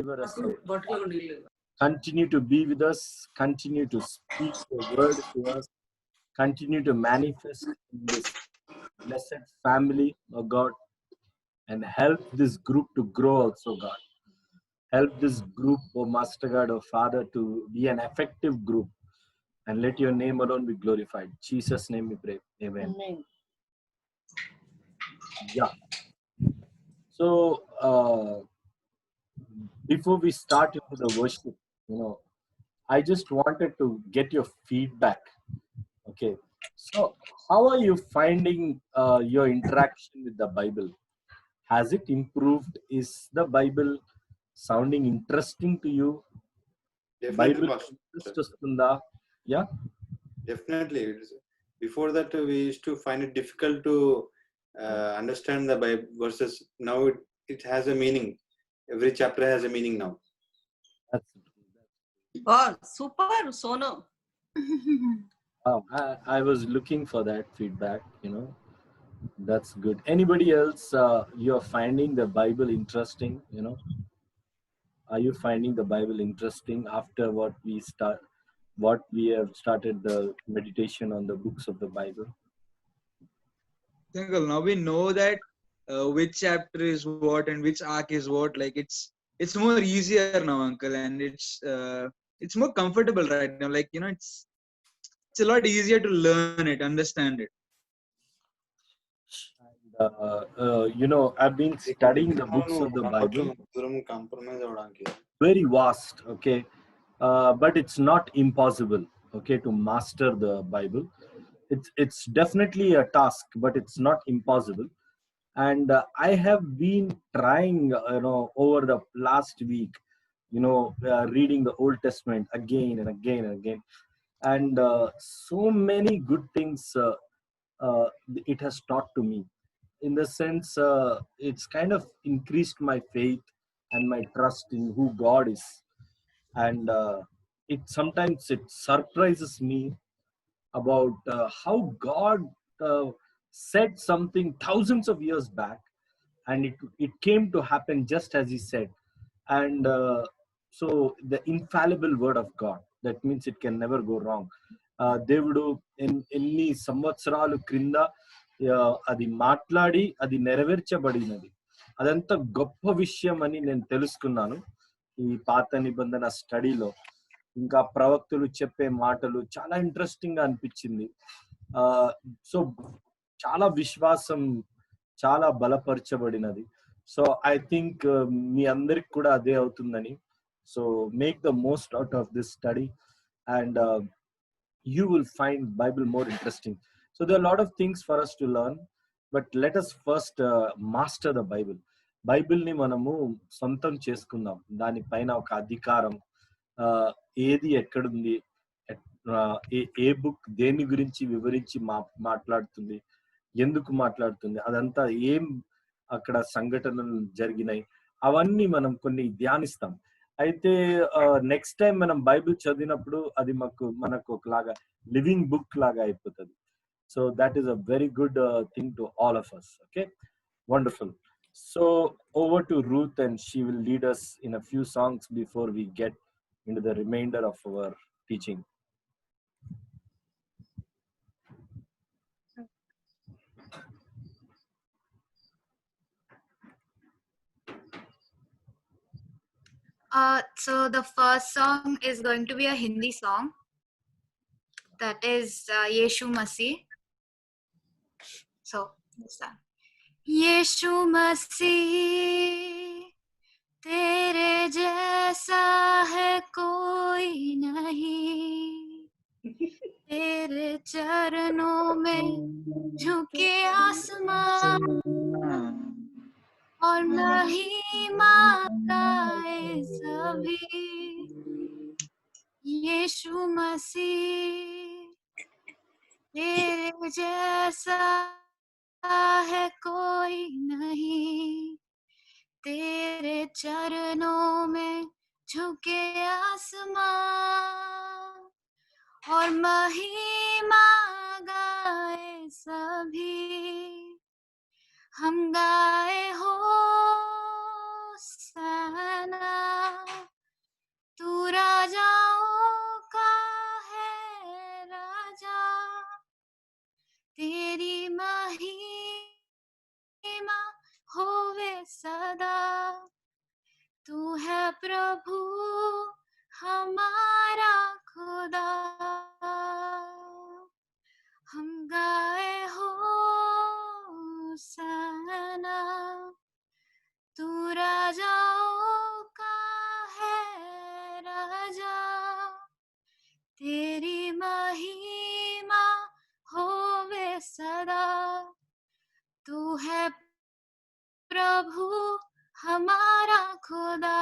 deliver us. Continue to be with us. Continue to speak the word to us. Continue to manifest in this blessed family, oh God, and help this group to grow also, God. Help this group, oh Master God, oh Father, to be an effective group, and let your name alone be glorified. In Jesus' name we pray. Amen. Amen. Yeah. So before we start into the worship, I just wanted to get your feedback. Okay. So how are you finding your interaction with the Bible? Has it improved? Is the Bible sounding interesting to you? Definitely, Bible Pastor. interest వస్తుందా? Yeah. Definitely. Before that, we used to find it difficult to understand the Bible verses. Now it has a meaning. Every chapter has a meaning now. Oh, super, Sono. I was looking for that feedback. That's good. Anybody else? You're finding the Bible interesting? Are you finding the Bible interesting after what we have started the meditation on the books of the Bible? Uncle, now we know that which chapter is what and which arc is what. Like it's more easier now, Uncle, and it's more comfortable right now. Like it's a lot easier to learn it, understand it. I've been studying the books of the Bible. Very vast, okay, but it's not impossible, okay, to master the Bible. It's definitely a task, but it's not impossible. And I have been trying, over the last week, reading the Old Testament again and again and again, and so many good things it has taught to me. In the sense, it's kind of increased my faith and my trust in who God is. And it sometimes it surprises me about how God said something thousands of years back, and it came to happen just as he said. And so the infallible word of God, that means it can never go wrong. దేవుడు ఎన్ని సంవత్సరాలు క్రింద అది మాట్లాడి అది నెరవేర్చబడినది. అదంతా గొప్ప విషయం అని నేను తెలుసుకున్నాను ఈ పాత నిబంధన స్టడీలో. ఇంకా ప్రవక్తలు చెప్పే మాటలు చాలా ఇంట్రెస్టింగ్ గా అనిపించింది. సో చాలా విశ్వాసం చాలా బలపరచబడినది. సో ఐ థింక్ మీ అందరికి కూడా అదే అవుతుందని. So make the most out of this study and you will find Bible more interesting. So there are a lot of things for us to learn, but let us first master the Bible. Bible ni manamu సొంతం చేసుకుందాం. దానిపైన ఒక అధికారం, ఏది ఎక్కడుంది, ఏ book దేని గురించి వివరించి మాట్లాడుతుంది, ఎందుకు మాట్లాడుతుంది, అదంతా ఏం అక్కడ సంఘటనలు జరిగినాయి, అవన్నీ మనం కొన్ని ధ్యానిస్తాం. అయితే నెక్స్ట్ టైం మనం బైబిల్ చదివినప్పుడు అది మనకు ఒకలాగా లివింగ్ బుక్ లాగా అయిపోతుంది. So that is a very good thing to all of us. Okay, wonderful. So over to Ruth, and she will lead us in a few songs before we get into the remainder of our teaching. So the first song is going to be a Hindi song. That is Yeshu Masih. So this one. Yeshu Masih, तेरे जैसा है कोई नहीं, तेरे चरणों में झुके आसमान और महिमा गाए सभी. यीशु मसीह, तेरे जैसा है कोई नहीं, तेरे चरणों में झुके आसमान और महिमा गाए सभी. हम गाए हो सना हमारा खुदा, हम गाए हो सना, तू राजाओं का है राजा, तेरी महिमा होवे सदा, तू है प्रभु हमारा खुदा।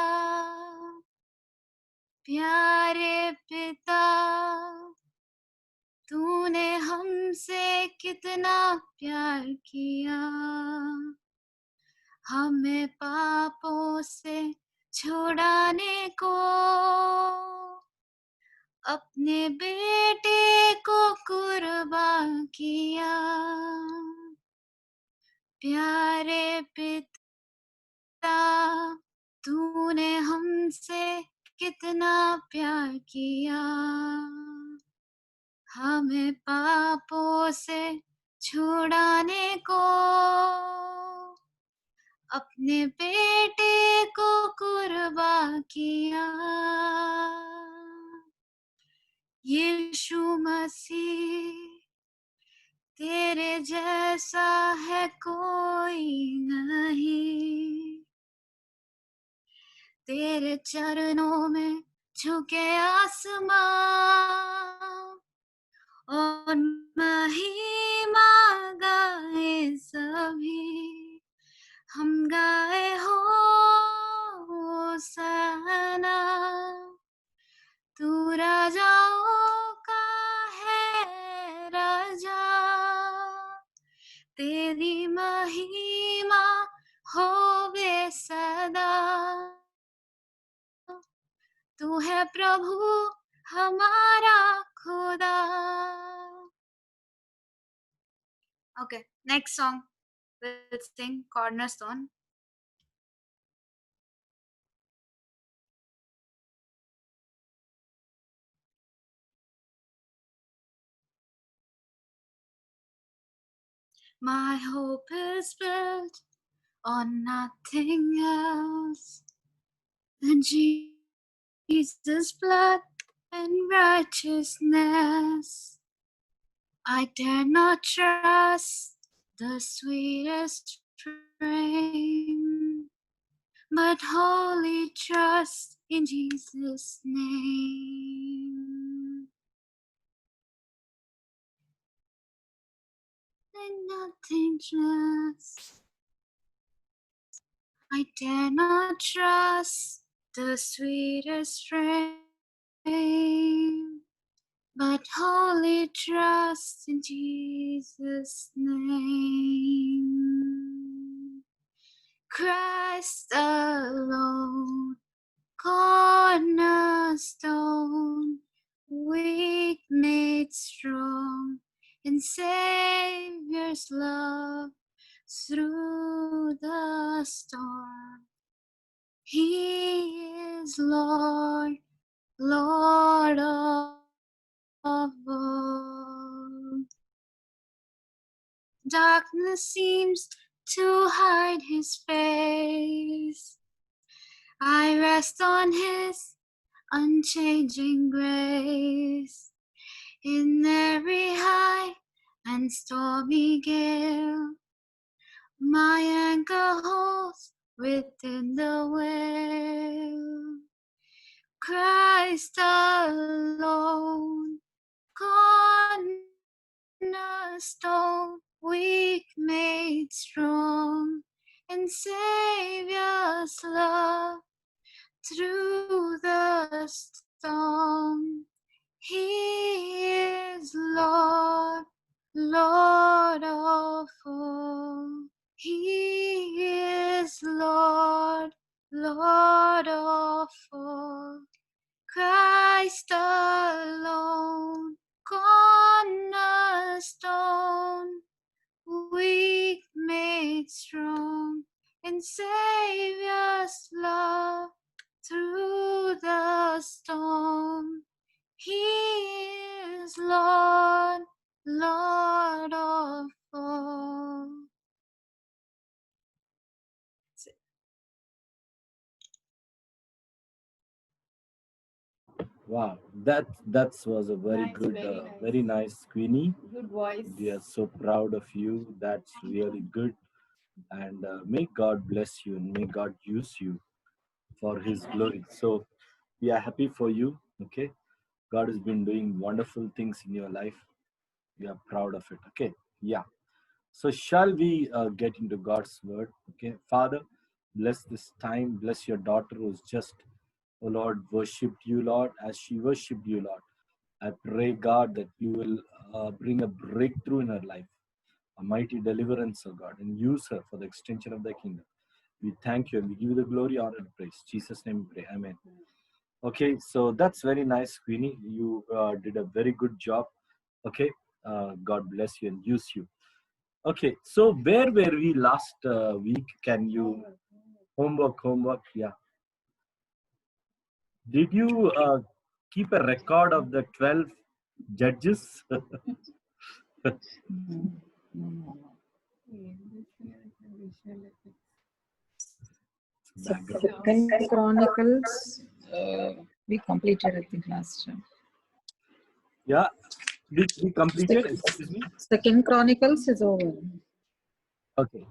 प्यारे पिता, तूने हमसे कितना प्यार किया, हमें पापों से छुड़ाने को अपने बेटे को कुर्बान किया। प्यारे पिता, तूने हमसे कितना प्यार किया, हमें पापों से छुड़ाने को अपने बेटे को कुर्बान किया। यीशु मसीह, तेरे जैसा है कोई नहीं, तेरे चरणों में झुके आसमां और महिमा गाए सभी, हम गाए हो सना, तू राजाओं का है राजा, तेरी महिमा होवे सदा, तू है प्रभु हमारा खुदा। Okay, next song we'll sing Cornerstone. My hope is built on nothing else than Jesus' blood and righteousness. I dare not trust the sweetest frame, but wholly trust in Jesus' name. And nothing else. I dare not trust the sweetest frame, but wholly trust in Jesus' name. Christ alone, cornerstone, weak made strong in Savior's love through the storm. He is Lord, Lord of all. Darkness seems to hide his face. I rest on his unchanging grace. In every high and stormy gale, my anchor holds within the whale. Christ alone, cornerstone, weak made strong, in Savior's love through the storm. He is Lord, Lord of all. He is Lord, Lord of all. Christ alone, cornerstone, weak made strong, in Savior's love through the storm. He is Lord, Lord of all. Wow, that was a very Nice, good, very nice. very nice, Queenie. Good voice. We are so proud of you. That's really good. And may God bless you and may God use you for His glory. So we are happy for you. Okay, God has been doing wonderful things in your life. We are proud of it. Okay, yeah. So shall we get into God's word? Okay, Father, bless this time. Bless your daughter who's just, oh Lord, worshipped you, Lord, as she worshipped you, Lord. I pray, God, that you will bring a breakthrough in her life, a mighty deliverance, oh God, and use her for the extension of the kingdom. We thank you and we give you the glory, honor, and praise. In Jesus' name we pray. Amen. Okay, so that's very nice, Queenie. You did a very good job. Okay, God bless you and use you. Okay, so where were we last week? Can you homework? Yeah. Did you keep a record of the 12 judges? Background. Second Chronicles, we completed, I think, last time. Yeah, we completed. Excuse me. Second Chronicles is over. Okay,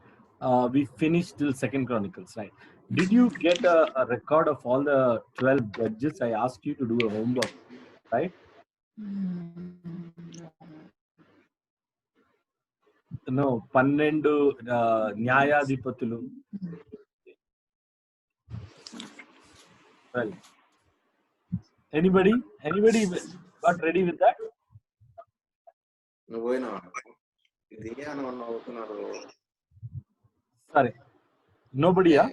we finished till Second Chronicles, right? Did you get a record of all the 12 judges? I asked you to do a homework, right? No, 12 న్యాయాధిపతులు. Well, anybody got ready with that? నువ్వు పోయినా ఇది అని అన్న అవుతున్నాడు. Sorry, nobody, yeah?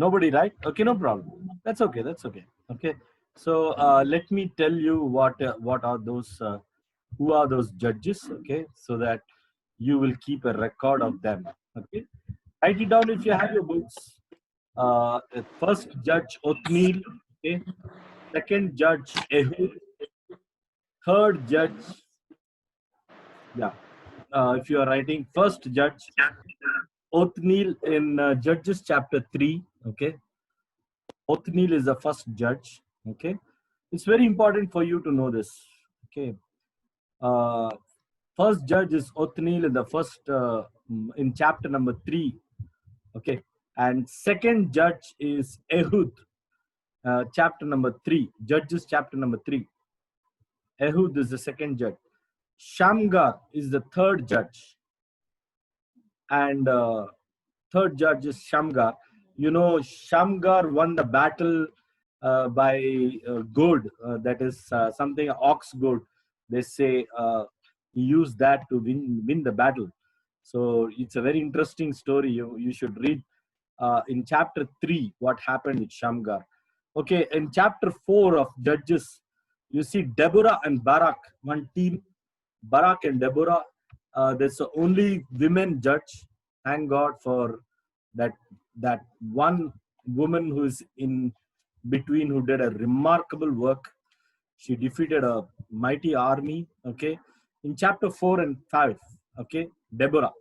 Nobody, right? Okay, no problem. That's okay. Okay, so let me tell you what are those who are those judges, okay, so that you will keep a record of them. Okay, write it down if you have your books. First judge Othniel, okay, second judge Ehud, third judge, yeah, if you are writing first judge Othniel in Judges chapter 3, okay. Othniel is the first judge, okay. It's very important for you to know this, okay. First judge is Othniel in the first in chapter number 3, okay. And second judge is Ehud, chapter number 3, Judges chapter number 3. Ehud is the second judge. Shamgar is the third judge, and third judge is Shamgar. You know, Shamgar won the battle by goad, that is something ox goad. They say he used that to win the battle. So it's a very interesting story. You should read in chapter 3 what happened with Shamgar. Okay, in chapter 4 of Judges, you see Deborah and Barak, one team. Barak and Deborah, there's the only women judge. Thank God for that one woman who is in between, who did a remarkable work. She defeated a mighty army, okay, in chapter 4 and 5, okay, Deborah.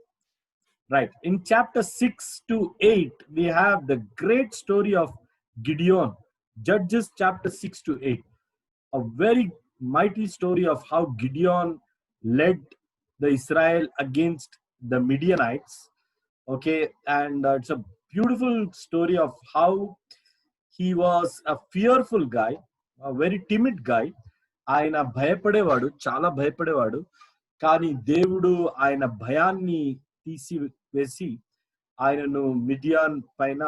Right. In chapter 6 to 8, we have the great story of Gideon. Judges chapter 6 to 8. A very mighty story of how Gideon led the Israel against the Midianites. Okay, and it's a beautiful story of how he was a fearful guy, a very timid guy. ఆయన భయపడేవాడు, చాలా భయపడేవాడు. కానీ దేవుడు ఆయన భయాన్ని తీసివేసి ఆయనను మిడియాన్ పైన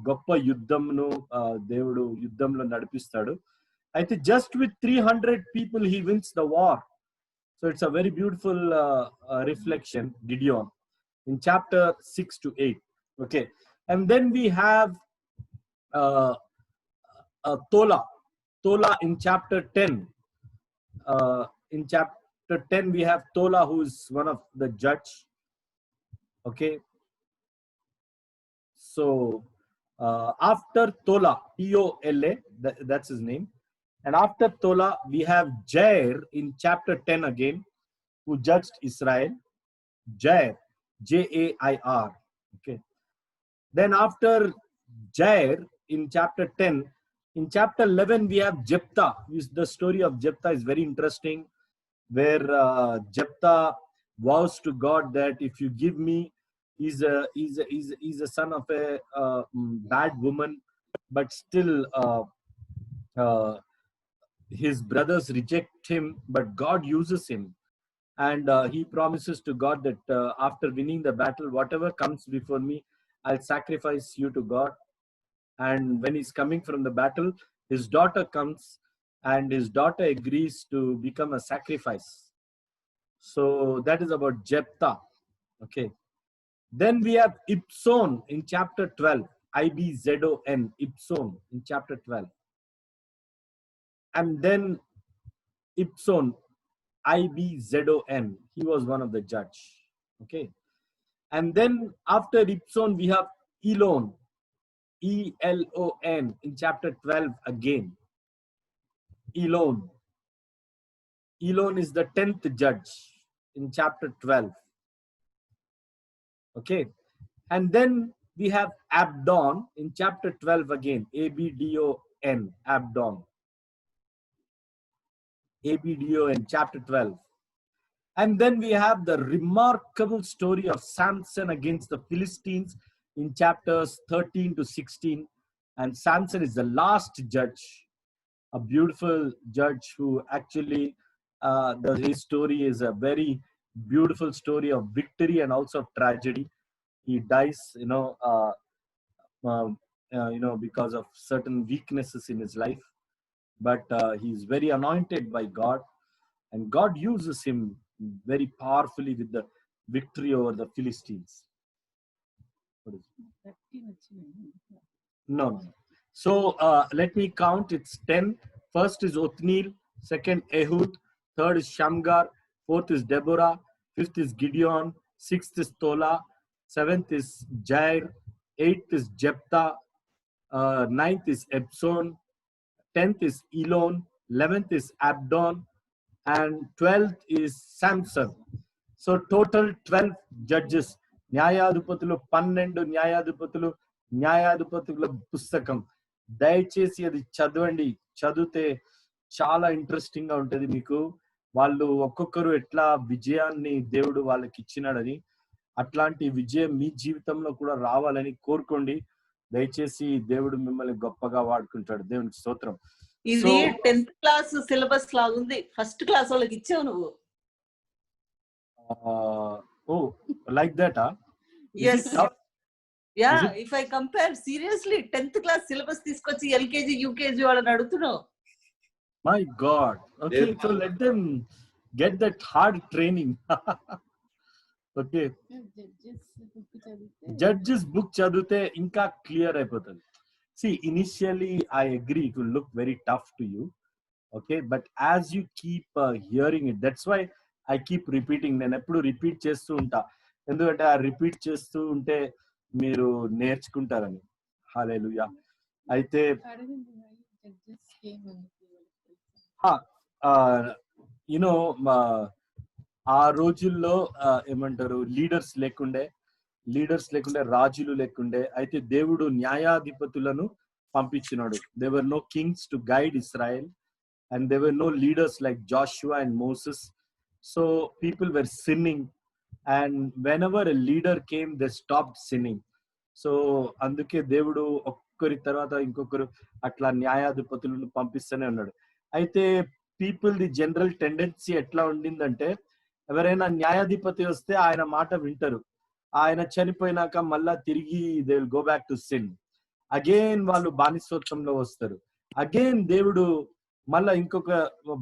గొప్ప యుద్ధంను దేవుడు యుద్ధంలో నడిపిస్తాడు. అయితే just with 300 people he wins the war. So it's a very beautiful reflection, Gideon, in chapter 6 to 8. Okay, and then we have Tola in chapter 10. In chapter 10 we have Tola, who is one of the judge. Okay, so after Tola, Tola, that's his name. And after Tola, we have Jair in chapter 10 again, who judged Israel. Jair, Jair. Okay. Then after Jair, in chapter 10, In chapter 11, we have Jephthah. The story of Jephthah is very interesting, where Jephthah vows to God that if you give me, he's a son of a bad woman, but still his brothers reject him, but God uses him. And he promises to God that after winning the battle, whatever comes before me, I'll sacrifice you to God. And when he's coming from the battle, his daughter comes, and his daughter agrees to become a sacrifice. So that is about Jephthah. Okay. Then we have Ibzon in chapter 12. Ibzon, Ibzon in chapter 12. And then Ibzon, Ibzon, he was one of the judge. Okay. And then after Ibzon, we have Elon, Elon in chapter 12 again. Elon. Elon is the 10th judge in chapter 12. Okay. And then we have Abdon in chapter 12 again. Abdon, Abdon. Abdon, chapter 12. And then we have the remarkable story of Samson against the Philistines in chapters 13 to 16. And Samson is the last judge, a beautiful judge who actually, his story is a very beautiful story of victory and also of tragedy. He dies, because of certain weaknesses in his life. But he's very anointed by God, and God uses him very powerfully with the victory over the Philistines. What is it? No. So let me count. It's 10. First is Othniel, second Ehud, third is Shamgar, fourth is Deborah, fifth is Gideon, sixth is Tola, seventh is Jair, eighth is Jephthah, ninth is Ibzon, 10th is Elon, 11th is Abdon, and 12th is Samson. So total 12 judges. న్యాయాధిపతులు 12 న్యాయాధిపతుల పుస్తకం. దయచేసి అది చదవండి. చదివితే చాలా interesting గా ఉంటది మీకు. వాళ్ళు ఒక్కొక్కరు ఎట్లా విజయాన్ని దేవుడు వాళ్ళకి ఇచ్చినాడని, అట్లాంటి విజయం మీ జీవితంలో కూడా రావాలని కోరుకోండి. దయచేసి దేవుడు మిమ్మల్ని గొప్పగా వాడుకుంటాడు. దేవునికి స్తోత్రం. ఇది 10th క్లాస్ సిలబస్ లాగుంది. ఫస్ట్ క్లాస్ వాళ్ళకి ఇచ్చావు నువ్వు. Oh, like that, huh? Yes. Yeah, if I compare seriously 10th class syllabus తీసుకొచ్చి LKG UKG వాళ్ళని అడుగుతున్నావు. My God. Okay, so let them get that hard training. Okay. Judges book చదివితే ఇంకా clear అయిపోతుంది. See, initially I agree it will look very tough to you. Okay, but as you keep hearing it, that's why I keep repeating. నేను ఎప్పుడు repeat చేస్తూ ఉంటా, ఎందుకంటే ఆ repeat చేస్తూ ఉంటే మీరు నేర్చుకుంటారని. హల్లెలూయా. అయితే ఆ రోజుల్లో ఏమంటారు, లీడర్స్ లేకుండే, రాజులు లేకుండే. అయితే దేవుడు న్యాయాధిపతులను పంపించినాడు. There were no kings to guide Israel, and there were no leaders like Joshua and Moses. So people were sinning, and whenever a leader came, they stopped sinning. So అందుకే దేవుడు ఒక్కరి తర్వాత ఇంకొకరు అట్లా న్యాయాధిపతులను పంపిస్తూనే ఉన్నాడు. అయితే పీపుల్ ది జనరల్ టెండెన్సీ ఎట్లా ఉండిందంటే, ఎవరైనా న్యాయాధిపతి వస్తే ఆయన మాట వింటారు. ఆయన చనిపోయినాక మళ్ళా తిరిగి they will go back to sin. Again వాళ్ళు బానిసత్వంలో వస్తారు. అగైన్ దేవుడు మళ్ళా ఇంకొక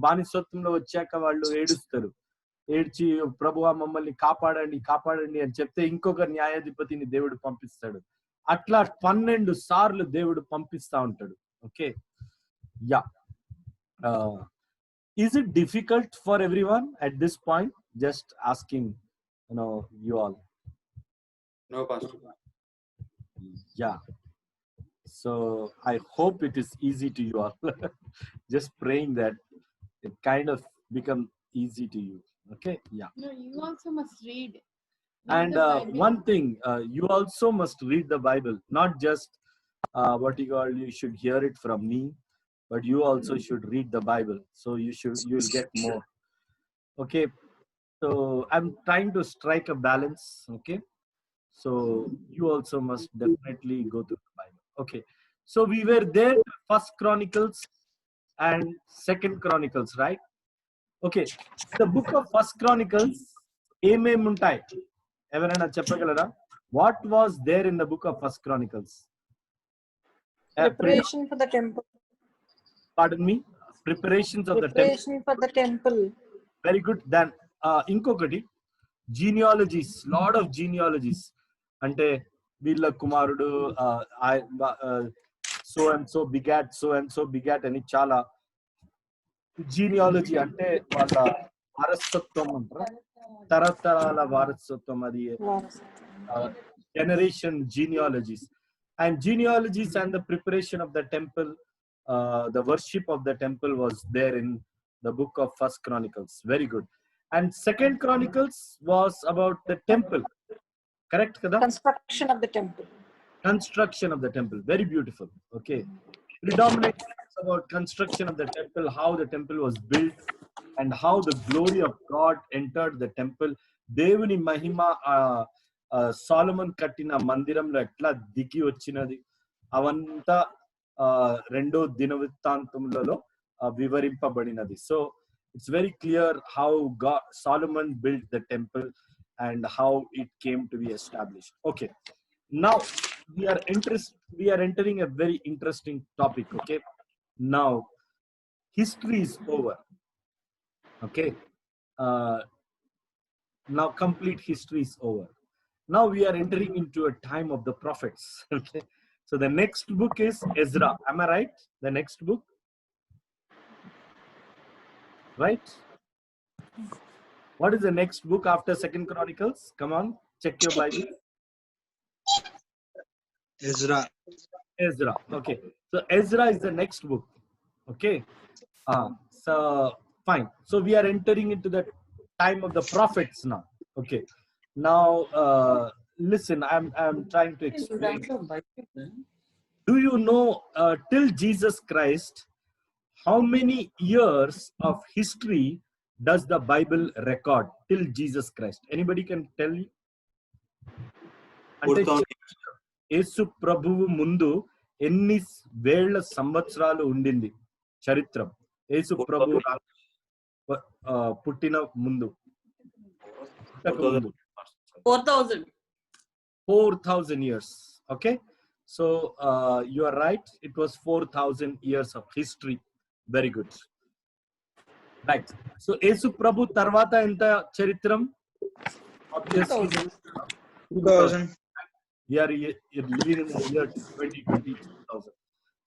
బానిసత్వంలో వచ్చాక వాళ్ళు ఏడుస్తారు. ఏడ్చి ప్రభువా మమ్మల్ని కాపాడండి కాపాడండి అని చెప్తే ఇంకొక న్యాయాధిపతిని దేవుడు పంపిస్తాడు. అట్లా 12 సార్లు దేవుడు పంపిస్తా ఉంటాడు. Okay, yeah. Is it difficult for everyone at this point? Just asking, you all. No, Pastor. Yeah. So I hope it is easy to you all. Just praying that it kind of become easy to you. Okay, yeah. No, you also must read. And one thing, you also must read the Bible, not just you should hear it from me, but you also should read the Bible. So you'll get more. Okay. So I'm trying to strike a balance. Okay. So you also must definitely go through the Bible. Okay. So we were there, First Chronicles and Second Chronicles, right? Okay. The book of First Chronicles, ఏమేముంటాయి ఎవరైనా చెప్పగలరా? What was there in the book of First Chronicles? Preparation for the temple. Pardon me? Preparations of the temple. Preparation for the temple. Very good. Then ఇంకొకటి genealogies, lot of genealogies. అంటే వీళ్ళ కుమారుడు so and so begot అని చాలా genealogy అంటే వాళ్ళ వారసత్వం అంటారు, తరతరాల వారసత్వం, అది generation genealogies. And genealogies and the preparation of the temple, the worship of the temple was there in the book of First Chronicles. Very good. And Second Chronicles was about the temple. Correct, Kada? Construction of the temple. Construction of the temple. Very beautiful. Okay. Predominantly it's about construction of the temple, how the temple was built, and how the glory of God entered the temple. Devuni mahima Solomon కట్టిన మందిరంలో ఎట్లా దిగి వచ్చినది అవంతా రెండో దినవృత్తాంతములలో వివరింపబడినది. So it's very clear how Solomon built the temple and how it came to be established. Okay, now we are entering a very interesting topic. Okay, now history is over. Okay, now complete history is over. Now we are entering into a time of the prophets. Okay, so the next book is Ezra. Am I right? The next book, right? What is the next book after Second Chronicles? Come on, check your Bible. Ezra. Ezra. Okay, so Ezra is the next book. Okay, so fine. So we are entering into the time of the prophets now. Okay, now listen, I'm trying to explain. Do you know till Jesus Christ, how many years of history does the Bible record till Jesus Christ? Anybody can tell you? అంటే యేసు ప్రభువు ముందు ఎన్ని వేల సంవత్సరాలు ఉండింది చరిత్రం? యేసు ప్రభువు పుట్టిన ముందు 4,000 years. Okay, so you are right, it was 4,000 years of history. Very good. Right. So యేసు ప్రభు తర్వాత ఎంత చరిత్రం? Obviously 2000. We are living in the year 2020.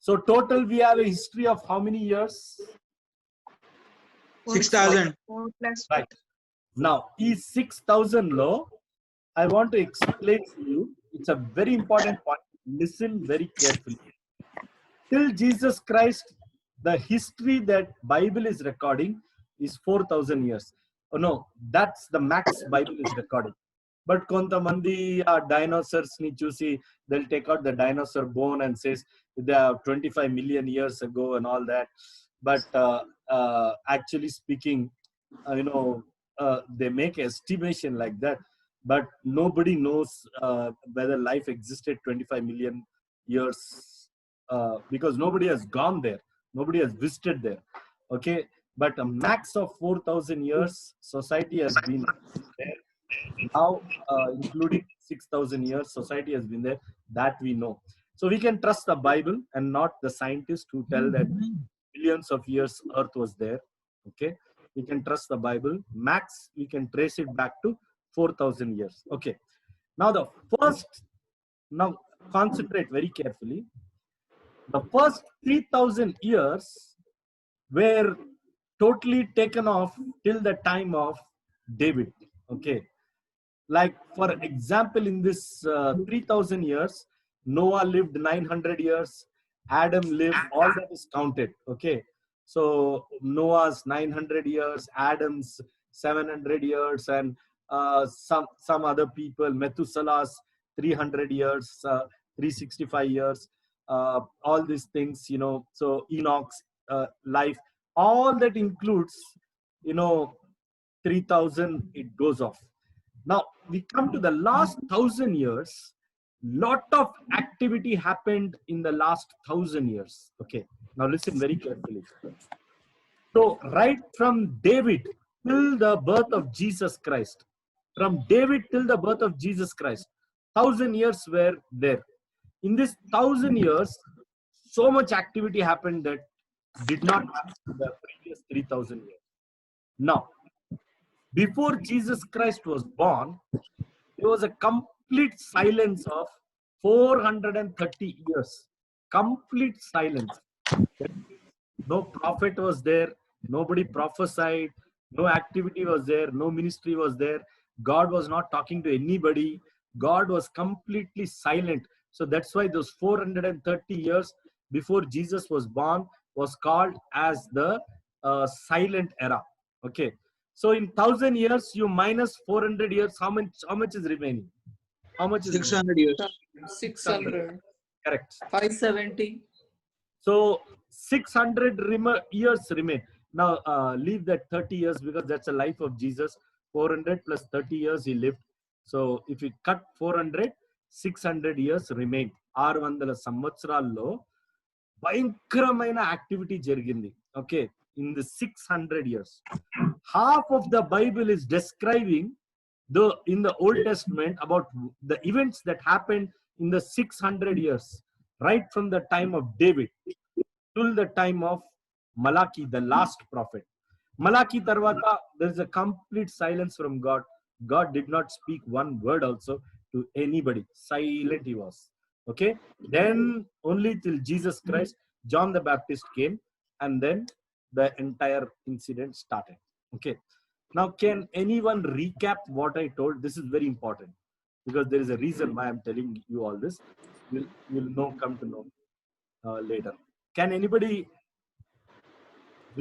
So total we have a history of how many years? 6,000. Right. Now, ఈ 6,000 లో I want to explain to you, it's a very important point. Listen very carefully. Till Jesus Christ, the history that Bible is recording is 4,000 years. Oh no, that's the max Bible is recording. But kontamandi dinosaurs ni chusi, they'll take out the dinosaur bone and says they are 25 million years ago and all that. But actually speaking, they make estimation like that. But nobody knows whether life existed 25 million years because nobody has gone there. Nobody has visited there. Okay, but a max of 4,000 years, society has been there. Now, including 6,000 years, society has been there. That we know. So we can trust the Bible and not the scientists who tell that millions of years Earth was there. Okay, we can trust the Bible. Max, we can trace it back to 4,000 years. Okay. Now now concentrate very carefully. The first 3,000 years were totally taken off till the time of David. Okay. Like for example, in this 3,000 years, Noah lived 900 years, Adam lived, all that is counted. Okay. So Noah's 900 years, Adam's 700 years, and some other people, Methuselah's 300 years, 365 years, all these things, so Enoch's life, all that includes, 3000, it goes off. Now we come to the last 1000 years. Lot of activity happened in the last 1000 years. Okay, now listen very carefully. So right from David till the birth of Jesus Christ, from David till the birth of Jesus Christ, 1000 years were there. In this 1000 years, so much activity happened that did not happen in the previous 3000 years. Now, before Jesus Christ was born, there was a complete silence of 430 years. Complete silence. No prophet was there. Nobody prophesied. No activity was there. No ministry was there. God was not talking to anybody. God was completely silent. So that's why those 430 years before Jesus was born was called as the silent era. Okay. So in 1000 years, you minus 400 years, how much is remaining? How much is 600 years. 600. correct? 570. So 600 years remain. Now leave that 30 years because that's the life of Jesus. 400 plus 30 years he lived. So if we cut 400, 600 years remain. 600 సంవత్సరాల్లో భయంకరమైన activity జరిగింది. Okay, in the 600 years, half of the Bible is describing in the Old Testament about the events that happened in the 600 years, right from the time of David till the time of Malachi, the last prophet. Malachi tarvata, there is a complete silence from God. God did not speak one word also to anybody. Silent he was. Okay. Then only till Jesus Christ, John the Baptist came, and then the entire incident started. Okay. Now, can anyone recap what I told? This is very important because there is a reason why I'm telling you all this. You'll come to know later. Can anybody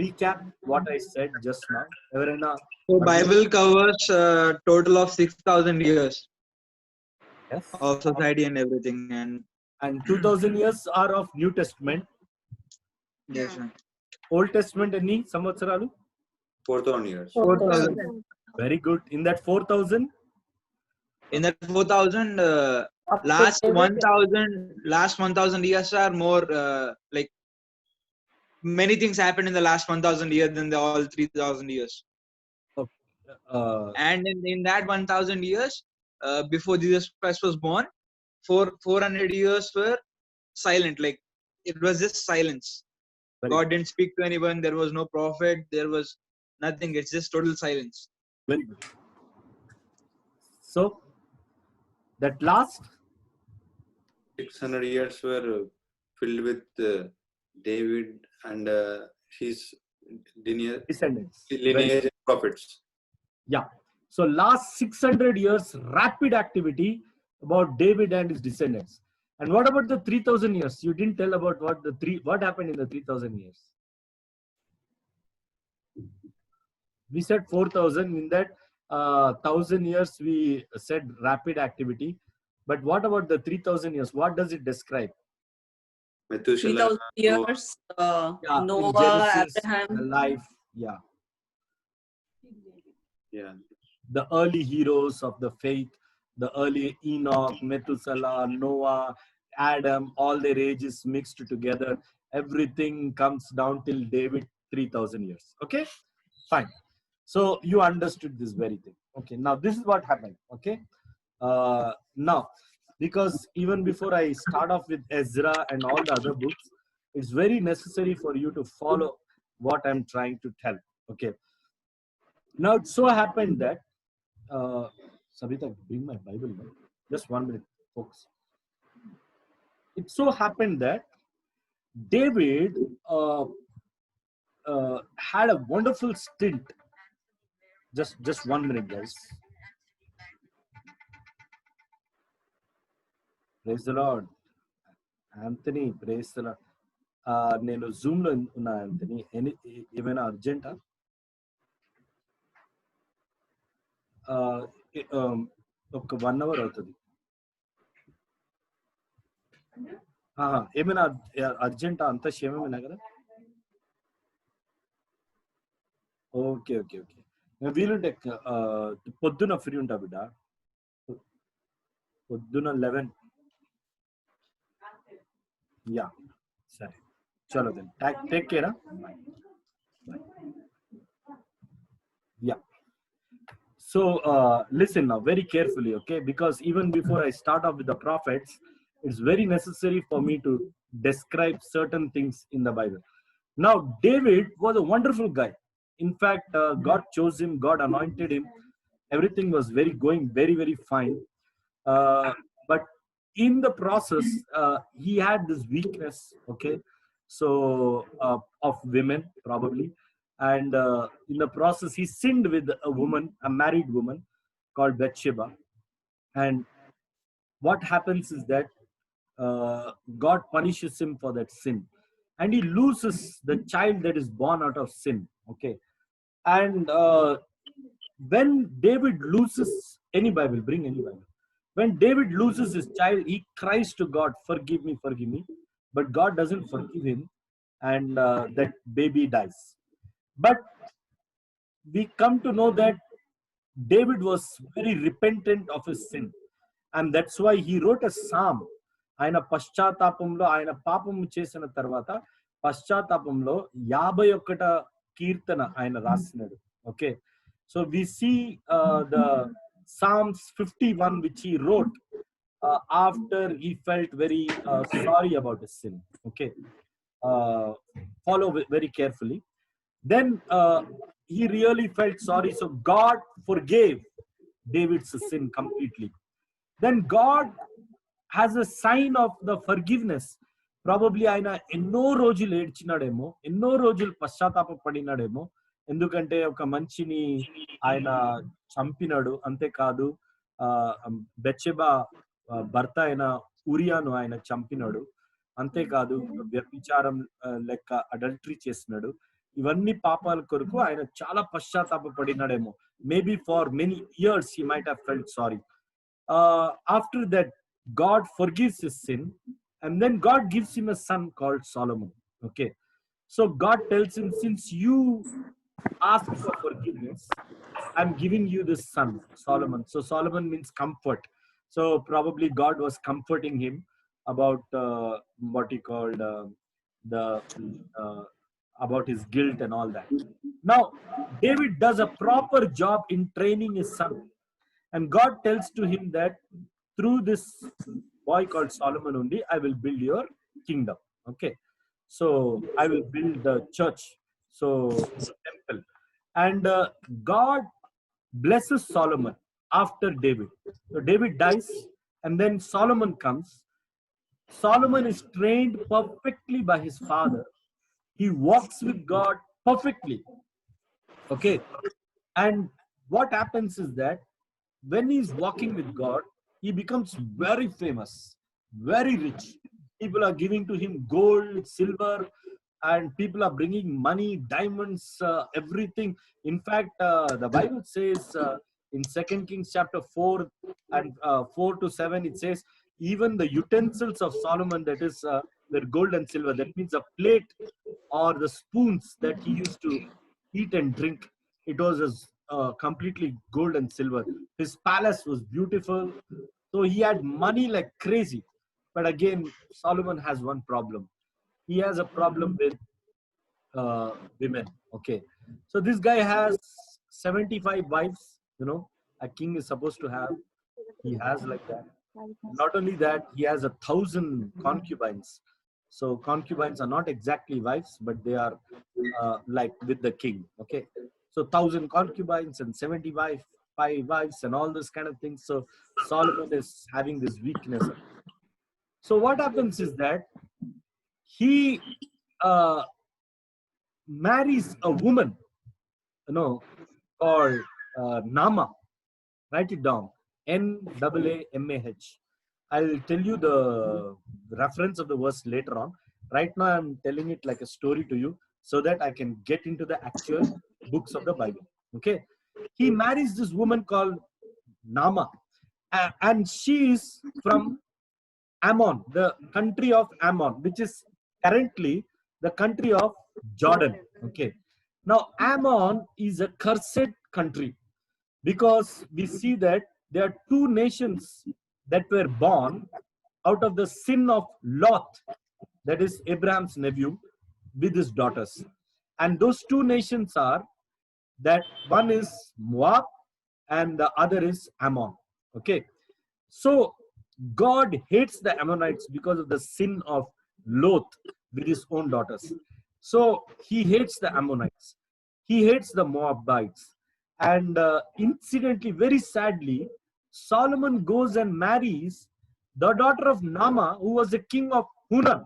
recap what I said just now? So Bible covers a total of 6,000 years Yes. of society and everything, And 2000 years are of New Testament. yes, sir. Old Testament any samvatsaralu? 4,000 years. 4,000. Very good. In that 4000, In that 4,000, last 1,000 years are more like many things happened in the last 1,000 years than the all 3,000 years. And in that 1,000 years, before Jesus Christ was born, 400 years were silent. Like it was just silence. God didn't speak to anyone. There was no prophet. There was nothing. It's just total silence. very good. So that last 600 years were filled with David and his descendants. lineage and prophets. Yeah. So last 600 years, rapid activity about David and his descendants. And what about the 3000 years? You didn't tell about what happened in the 3000 years. We said 4000. In that 1000 years, we said rapid activity. But what about the 3000 years? What does it describe? Methuselah, 3,000 years. Yeah, Noah, Genesis, Abraham. the life. Yeah. yeah, The early heroes of the faith, the early Enoch, Methuselah, Noah, Adam, all their ages mixed together. Everything comes down till David, 3000 years. Okay, fine. So you understood this very thing. Okay, now this is what happened. Okay, now because even before I start off with Ezra and all the other books, it's very necessary for you to follow what I'm trying to tell. Okay. Now it so happened that Sabita, bring my Bible now. Just 1 minute, folks. It so happened that David had a wonderful stint. Just 1 minute, guys. Praise the Lord. Anthony, praise the Lord. నేను Zoom లో ఉన్నా Anthony. ఏమైనా అర్జెంటా? ఒక 1 hour అవుతుంది. ఏమైనా urgent అంత క్షేమమేనా కదా? Okay okay okay. వీలుంటే పొద్దున ఫ్రీ ఉంటా బిడ్డ, పొద్దున 11. యా సరే, చలో then take care. Yeah. So listen now very carefully, okay? Because even before I start off with the prophets, it's very necessary for me to describe certain things in the Bible. Now, David was a wonderful guy. In fact, God chose him, God anointed him. Everything was going very fine. But in the process, he had this weakness, okay? So, of women, probably. And in the process, he sinned with a woman, a married woman called Bathsheba. And what happens is that God punishes him for that sin. And he loses the child that is born out of sin, okay? And when David loses, any Bible, bring any Bible. When David loses his child, he cries to God, forgive me, forgive me. But God doesn't forgive him, and that baby dies. But we come to know that David was very repentant of his sin. And that's why he wrote a psalm. ఆయన పశ్చాత్తాపంలో, ఆయన పాపము చేసిన తర్వాత పశ్చాత్తాపంలో 51 కీర్తన ఆయన రాసినాడు, okay? So we see the Psalms 51 which he wrote after he felt very sorry about his sin, okay? Follow very carefully. Then he really felt sorry, so God forgave David's sin completely. Then God has a sign of the forgiveness. Probably ఆయన ఎన్నో రోజులు ఏడ్చినాడేమో, ఎన్నో రోజులు పశ్చాత్తాప పడినాడేమో. ఎందుకంటే ఒక మనిషిని ఆయన చంపినాడు. అంతేకాదు బెత్షెబా భర్త అయిన ఉరియాను ఆయన చంపినాడు. అంతేకాదు వ్యభిచారం లెక్క అడల్టరీ చేసినాడు. ఇవన్నీ పాపాల కొరకు ఆయన చాలా పశ్చాత్తాప పడినాడేమో. Maybe far many years he might have felt sorry. After that, God forgives his sin, and then God gives him a son called Solomon, okay? So God tells him, since you asked for forgiveness, I'm giving you this son, Solomon. So Solomon means comfort. So probably God was comforting him about what he called about his guilt and all that. Now, David does a proper job in training his son. And God tells to him that through this boy called Solomon only, I will build your kingdom. Okay. So I will build the church. So the temple. And God blesses Solomon after David. So David dies, and then Solomon comes. Solomon is trained perfectly by his father. He walks with God perfectly. Okay. And what happens is that when he's walking with God, he becomes very famous, very rich. People are giving to him gold, silver, and people are bringing money, diamonds, everything. In fact, the Bible says in 2 Kings chapter 4 and 4 to 7, it says, even the utensils of Solomon, that is their gold and silver, that means a plate or the spoons that he used to eat and drink, it was completely gold and silver. His palace was beautiful. So he had money like crazy. But again, Solomon has one problem. He has a problem with women. Okay. So this guy has 75 wives, you know, a king is supposed to have. He has like that. Not only that, he has 1,000 concubines. So concubines are not exactly wives, but they are like with the king. Okay. So 1,000 concubines and 75 wives and all this kind of things. So Solomon is having this weakness. So what happens is that he marries a woman, you know, called Nama. Write it down. Naamah. I'll tell you the reference of the verse later on. Right now, I'm telling it like a story to you so that I can get into the actual books of the Bible. Okay. He marries this woman called Nama, and she is from Ammon, the country of Ammon, which is currently the country of Jordan. Okay. Now, Ammon is a cursed country because we see that there are two nations that were born out of the sin of Lot, that is Abraham's nephew, with his daughters. And those two nations are that one is Moab and the other is Ammon. Okay. So God hates the Ammonites because of the sin of Lot with his own daughters. So he hates the Ammonites. He hates the Moabites. And incidentally, very sadly, Solomon goes and marries the daughter of Nama, who was the king of Hunan,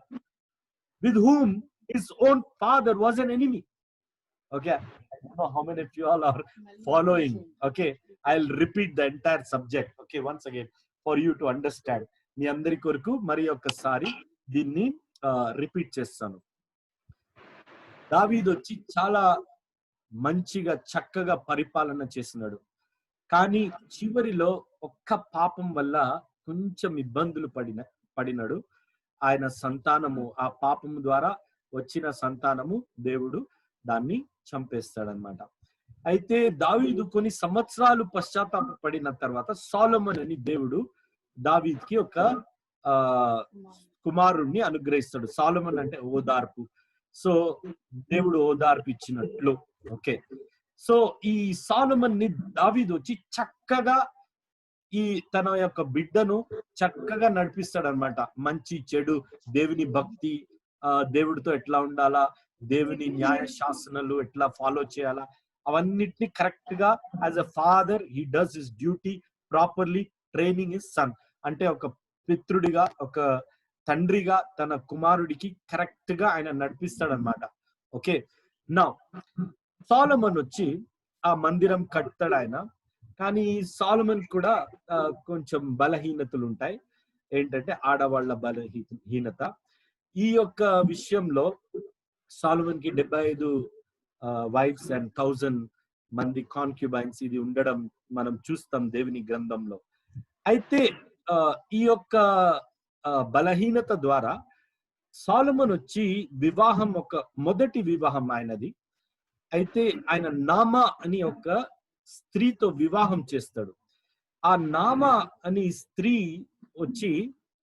with whom his own father was an enemy. Okay, I don't know how many of you all are following. Okay, I'll repeat the entire subject. Okay, once again, for you to understand. మీ అందరి కొరకు మరి ఒకసారి దీన్ని repeat చేస్తాను. దావీదు వచ్చి చాలా మంచిగా చక్కగా పరిపాలన చేసినాడు. కానీ చివరిలో ఒక్క పాపం వల్ల కొంచెం ఇబ్బందులు పడినాడు. ఆయన సంతానము, ఆ పాపము ద్వారా వచ్చిన సంతానము దేవుడు దాన్ని చంపేస్తాడనమాట. అయితే దావీదు కొన్ని సంవత్సరాలు పశ్చాత్తాపడిన తర్వాత సొలొమోను అని దేవుడు దావీదుకి ఒక కుమారుణ్ణి అనుగ్రహిస్తాడు. సొలొమోను అంటే ఓదార్పు. సో దేవుడు ఓదార్పు ఇచ్చినట్లు. ఓకే. సో ఈ సొలొమోన్ ని దావీదు వచ్చి చక్కగా ఈ తన యొక్క బిడ్డను చక్కగా నడిపిస్తాడు అనమాట. మంచి చెడు, దేవుని భక్తి, దేవుడితో ఎట్లా ఉండాలా, దేవుని న్యాయ శాసనాలు ఎట్లా ఫాలో చేయాలా, అవన్నిటిని కరెక్ట్ గా as a father he does his duty properly, training his son. అంటే ఒక పితృడిగా, ఒక తండ్రిగా తన కుమారుడికి కరెక్ట్ గా ఆయన నడిపిస్తాడు అనమాట. ఓకే. నా సొలొమోన్ వచ్చి ఆ మందిరం కడతాడు ఆయన. కానీ సొలొమోన్ కూడా కొంచెం బలహీనతలు ఉంటాయి. ఏంటంటే ఆడవాళ్ల బలహీనత. ఈ యొక్క విషయంలో సొలొమోన్ కి 75 వైఫ్స్ అండ్ 1000 మంది కాన్క్యుబైన్స్ ఇది ఉండడం మనం చూస్తాం దేవుని గ్రంథంలో. అయితే ఈ యొక్క బలహీనత ద్వారా సొలొమోన్ వచ్చి వివాహం, ఒక మొదటి వివాహం ఆయనది. అయితే ఆయన నామా అని ఒక స్త్రీతో వివాహం చేస్తాడు. ఆ నామా అని స్త్రీ వచ్చి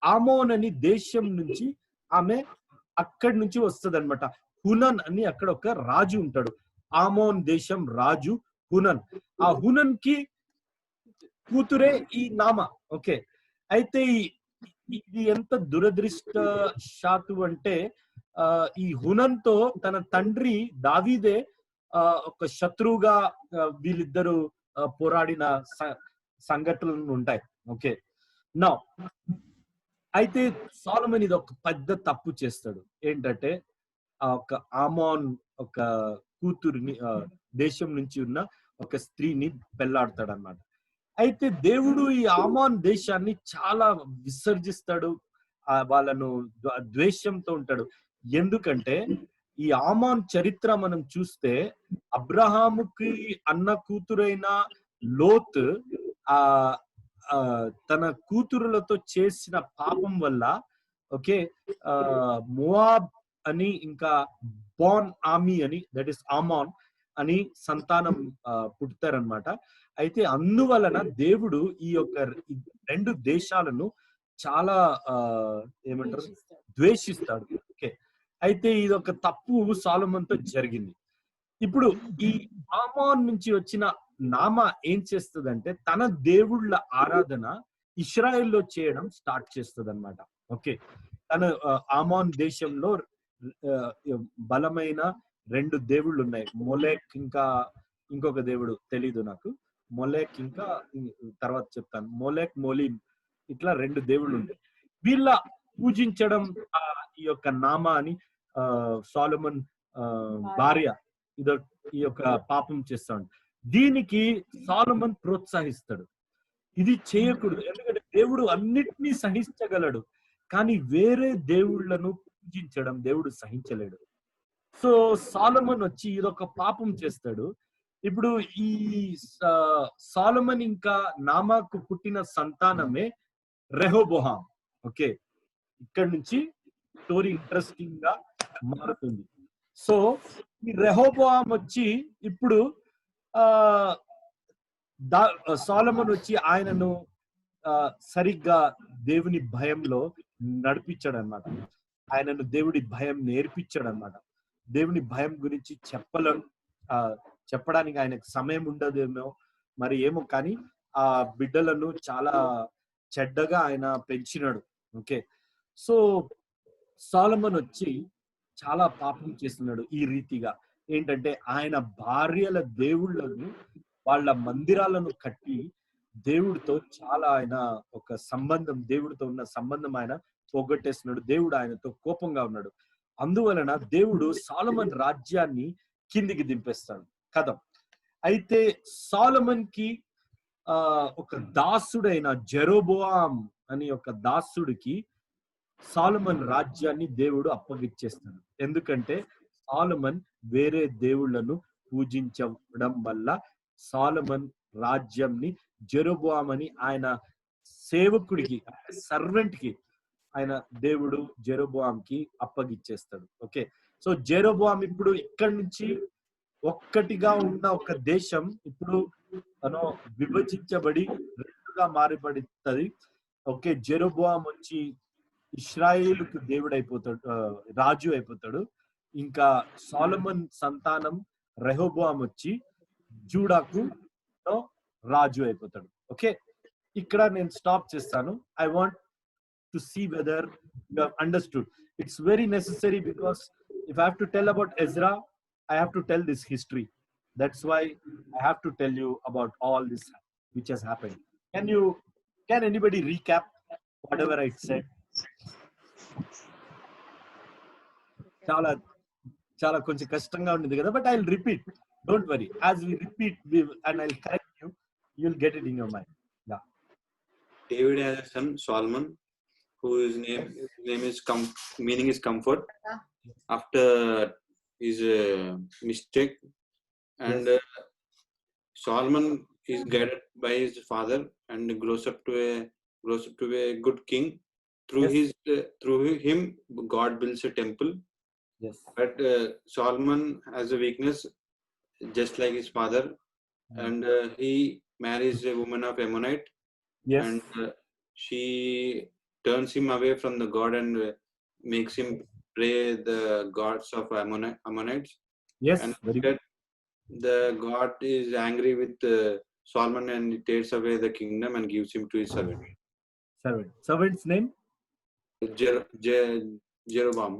ఆమోన్ అని దేశం నుంచి ఆమె అక్కడి నుంచి వస్తుంది అనమాట. హునన్ అని అక్కడ ఒక రాజు ఉంటాడు. ఆమోన్ దేశం రాజు హునన్. ఆ హునన్ కి కూతురే ఈ నామా. ఓకే. అయితే ఇది ఎంత దురదృష్టశాత్తు అంటే ఈ హునన్ తో తన తండ్రి దావీదే ఒక శత్రువుగా వీళ్ళిద్దరు పోరాడిన సంఘటనలు ఉంటాయి. ఓకే. నౌ అయితే సొలొమోన్ ఇది ఒక పెద్ద తప్పు చేస్తాడు. ఏంటంటే ఒక ఆమోన్ ఒక కూతురిని, దేశం నుంచి ఉన్న ఒక స్త్రీని పెళ్లాడతాడు అన్నమాట. అయితే దేవుడు ఈ ఆమోన్ దేశాన్ని చాలా విసర్జిస్తాడు, వాళ్ళను ద్వేషంతో ఉంటాడు. ఎందుకంటే ఈ ఆమోన్ చరిత్ర మనం చూస్తే అబ్రహాముకి అన్న కూతురైన లోత్ తన కూతురులతో చేసిన పాపం వల్ల, ఓకే, మోవాబ్ అని ఇంకా బోన్ ఆమీ అని, దట్ ఈస్ ఆమోన్ అని సంతానం పుడతారనమాట. అయితే అందువలన దేవుడు ఈ యొక్క 2 దేశాలను చాలా ఏమంటారు, ద్వేషిస్తాడు. ఓకే. అయితే ఇది ఒక తప్పు సొలొమోన్తో జరిగింది. ఇప్పుడు ఈ ఆమోన్ నుంచి వచ్చిన నామా ఏం చేస్తుందంటే తన దేవుళ్ళ ఆరాధన ఇశ్రాయేల్లో చేయడం స్టార్ట్ చేస్తుంది అనమాట. ఓకే. తన ఆమోన్ దేశంలో బలమైన 2 దేవుళ్ళు ఉన్నాయి. మొలెక్ ఇంకా ఇంకొక దేవుడు తెలీదు నాకు. మొలెక్ ఇంకా తర్వాత చెప్తాను. మొలెక్, మొలిం, ఇట్లా 2 దేవుళ్ళు ఉంటాయి. వీళ్ళ పూజించడం ఈ యొక్క నామా అని సొలొమోన్ భార్య ఈ యొక్క పాపం చేస్తాడు. దీనికి సొలొమోన్ ప్రోత్సహిస్తాడు, ఇది చేయకూడదు. ఎందుకంటే దేవుడు అన్నిటినీ సహించగలడు, కానీ వేరే దేవుళ్లను పూజించడం దేవుడు సహించలేడు. సో సొలొమోన్ వచ్చి ఇదొక పాపం చేస్తాడు. ఇప్పుడు ఈ సొలొమోన్ ఇంకా నామాకు పుట్టిన సంతానమే రెహోబోహాం. ఓకే. ఇక్కడ నుంచి స్టోరీ ఇంట్రెస్టింగ్ గా మారుతుంది. సో ఈ రెహోబోయాం వచ్చి ఇప్పుడు సొలొమోన్ వచ్చి ఆయనను సరిగ్గా దేవుని భయంలో నడిపించాడు అనమాట. ఆయనను దేవుడి భయం నేర్పించాడు అనమాట. దేవుని భయం గురించి చెప్పడానికి ఆయనకు సమయం ఉండదేమో మరి ఏమో, కానీ ఆ బిడ్డలను చాలా చెడ్డగా ఆయన పెంచినాడు. ఓకే, సో సొలొమోన్ వచ్చి చాలా పాపం చేస్తున్నాడు. ఈ రీతిగా ఏంటంటే ఆయన భార్యల దేవుళ్ళను వాళ్ళ మందిరాలను కట్టి దేవుడితో చాలా ఆయన ఒక సంబంధం, దేవుడితో ఉన్న సంబంధం ఆయన పోగొట్టేస్తున్నాడు. దేవుడు ఆయనతో కోపంగా ఉన్నాడు. అందువలన దేవుడు సొలొమోన్ రాజ్యాన్ని కిందికి దింపేస్తాడు కదా. అయితే సొలొమోన్ కి ఒక దాసుడైన జెరోబోయాం అని ఒక దాసుడికి సొలొమోన్ రాజ్యాన్ని దేవుడు అప్పగిచ్చేస్తాడు. ఎందుకంటే సొలొమోన్ వేరే దేవుళ్లను పూజించడం వల్ల సొలొమోన్ రాజ్యంని జెరోబోయాం అని ఆయన సేవకుడికి, సర్వెంట్ కి ఆయన దేవుడు జెరోబోయాంకి అప్పగిచ్చేస్తాడు. ఓకే, సో జెరోబోయాం ఇప్పుడు ఇక్కడి నుంచి ఒక్కటిగా ఉన్న ఒక దేశం ఇప్పుడు విభజించబడి రెండుగా మారిపడుతుంది. ఓకే, జెరోబోయాం వచ్చి ఇశ్రాయేలుకు దేవుడు అయిపోతాడు, రాజు అయిపోతాడు. ఇంకా సొలొమోన్ సంతానం రెహోబోయాం వచ్చి జూడాకు రాజు అయిపోతాడు. ఓకే, ఇక్కడ నేను స్టాప్ చేస్తాను. I want to see whether you have understood. It's very necessary because if I have to tell about Ezra, I have to tell this history. That's why I have to tell you about all this which has happened. Can anybody recap whatever I said? Chala konచెం కష్టంగా ఉంది కదా, but I'll repeat. Don't worry. As we repeat, and I'll correct you, you'll get it in your mind. Yeah. David has a son, Solomon, whose name is meaning is comfort. After his mistake, and Solomon is guided by his father and grows up to a good king. Through him, God builds a temple. Yes. But Solomon has a weakness, just like his father, and he marries a woman of Ammonite. Yes. And she turns him away from the God and makes him pray the gods of Ammonites. Yes, And very good. the God is angry with Solomon and he takes away the kingdom and gives him to his servant. Servant's name? Jeroboam.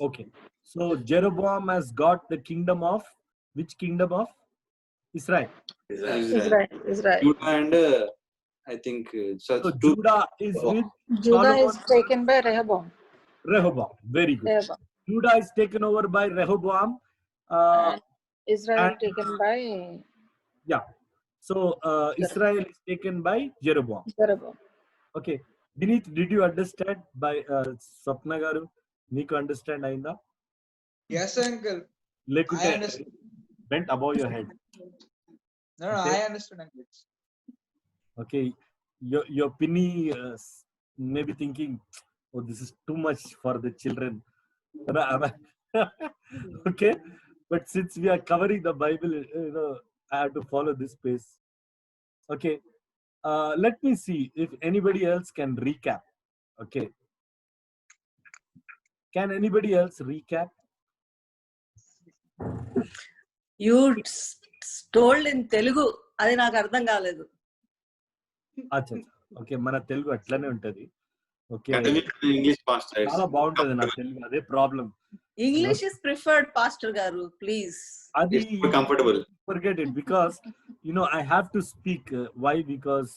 Okay, so Jeroboam has got the kingdom of, which kingdom of? Israel. Israel. Judah and I think So Judah is with Judah Solomon. is taken by Rehoboam. Rehoboam. Very good. Rehoboam. Judah is taken over by Rehoboam. And Israel and- taken by Yeah. So Israel is taken by Jeroboam. Jeroboam. Okay. Vineet, did you understand by Sapna garu? Neeku understand ayinda? Yes, uncle. Lekute I understand. bent above your head. No, Okay. I understood, uncle. Okay. Your pinny may be thinking, oh, this is too much for the children. Okay. But since we are covering the Bible, I have to follow this pace. Okay. Let me see if anybody else can recap. Okay. Can anybody else recap? You told in Telugu, అది నాకు అర్థం కాలేదు. అచ్చా, okay, మన తెలుగు అట్లనే ఉంటది. Okay, English pastor. చాలా బాగుంటది నా తెలుగు, అదే problem. English is preferred, Pastor garu, please. అది It's more comfortable. forget it because I have to speak. Why? Because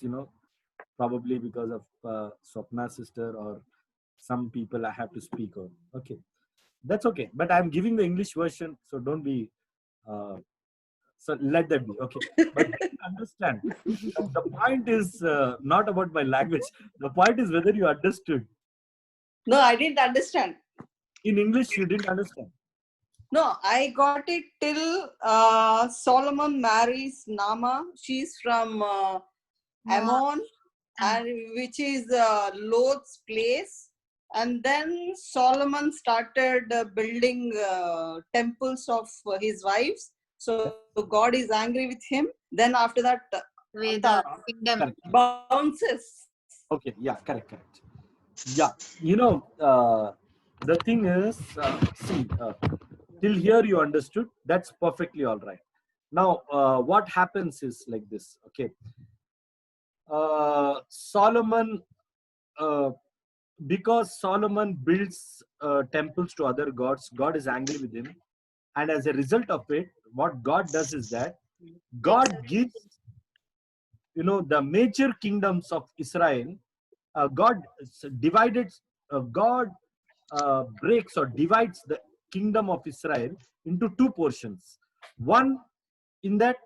probably because of Swapna's sister or some people I have to speak on. Okay, that's okay. But I'm giving the English version, so don't be. So let that be. Okay, but understand. The point is not about my language. The point is whether you understood. No, I didn't understand. In English, you didn't understand. No, I got it till Solomon marries Nama. She's from Ammon, and which is Lot's place. And then Solomon started building temples of his wives. So God is angry with him. Then after that, With the the kingdom. Correct. bounces. Okay, yeah, correct. Yeah, the thing is, see, till here you understood, that's perfectly all right. Now, what happens is like this, okay? Solomon, because Solomon builds temples to other gods, God is angry with him. And as a result of it, what God does is that God gives, the major kingdoms of Israel, God divided, God breaks or divides the kingdom of Israel into two portions. One, in that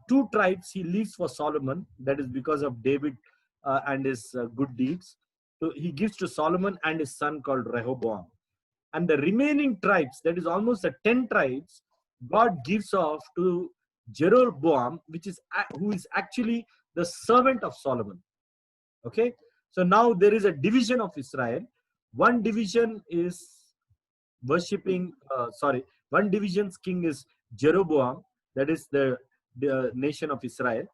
two tribes he leaves for Solomon, that is because of David and his good deeds. So he gives to Solomon and his son called Rehoboam. And the remaining tribes, that is almost the 10 tribes, God gives off to Jeroboam, who is actually the servant of Solomon. Okay, so now there is a division of Israel. One division is worshipping, one division's king is Jeroboam, that is the nation of Israel,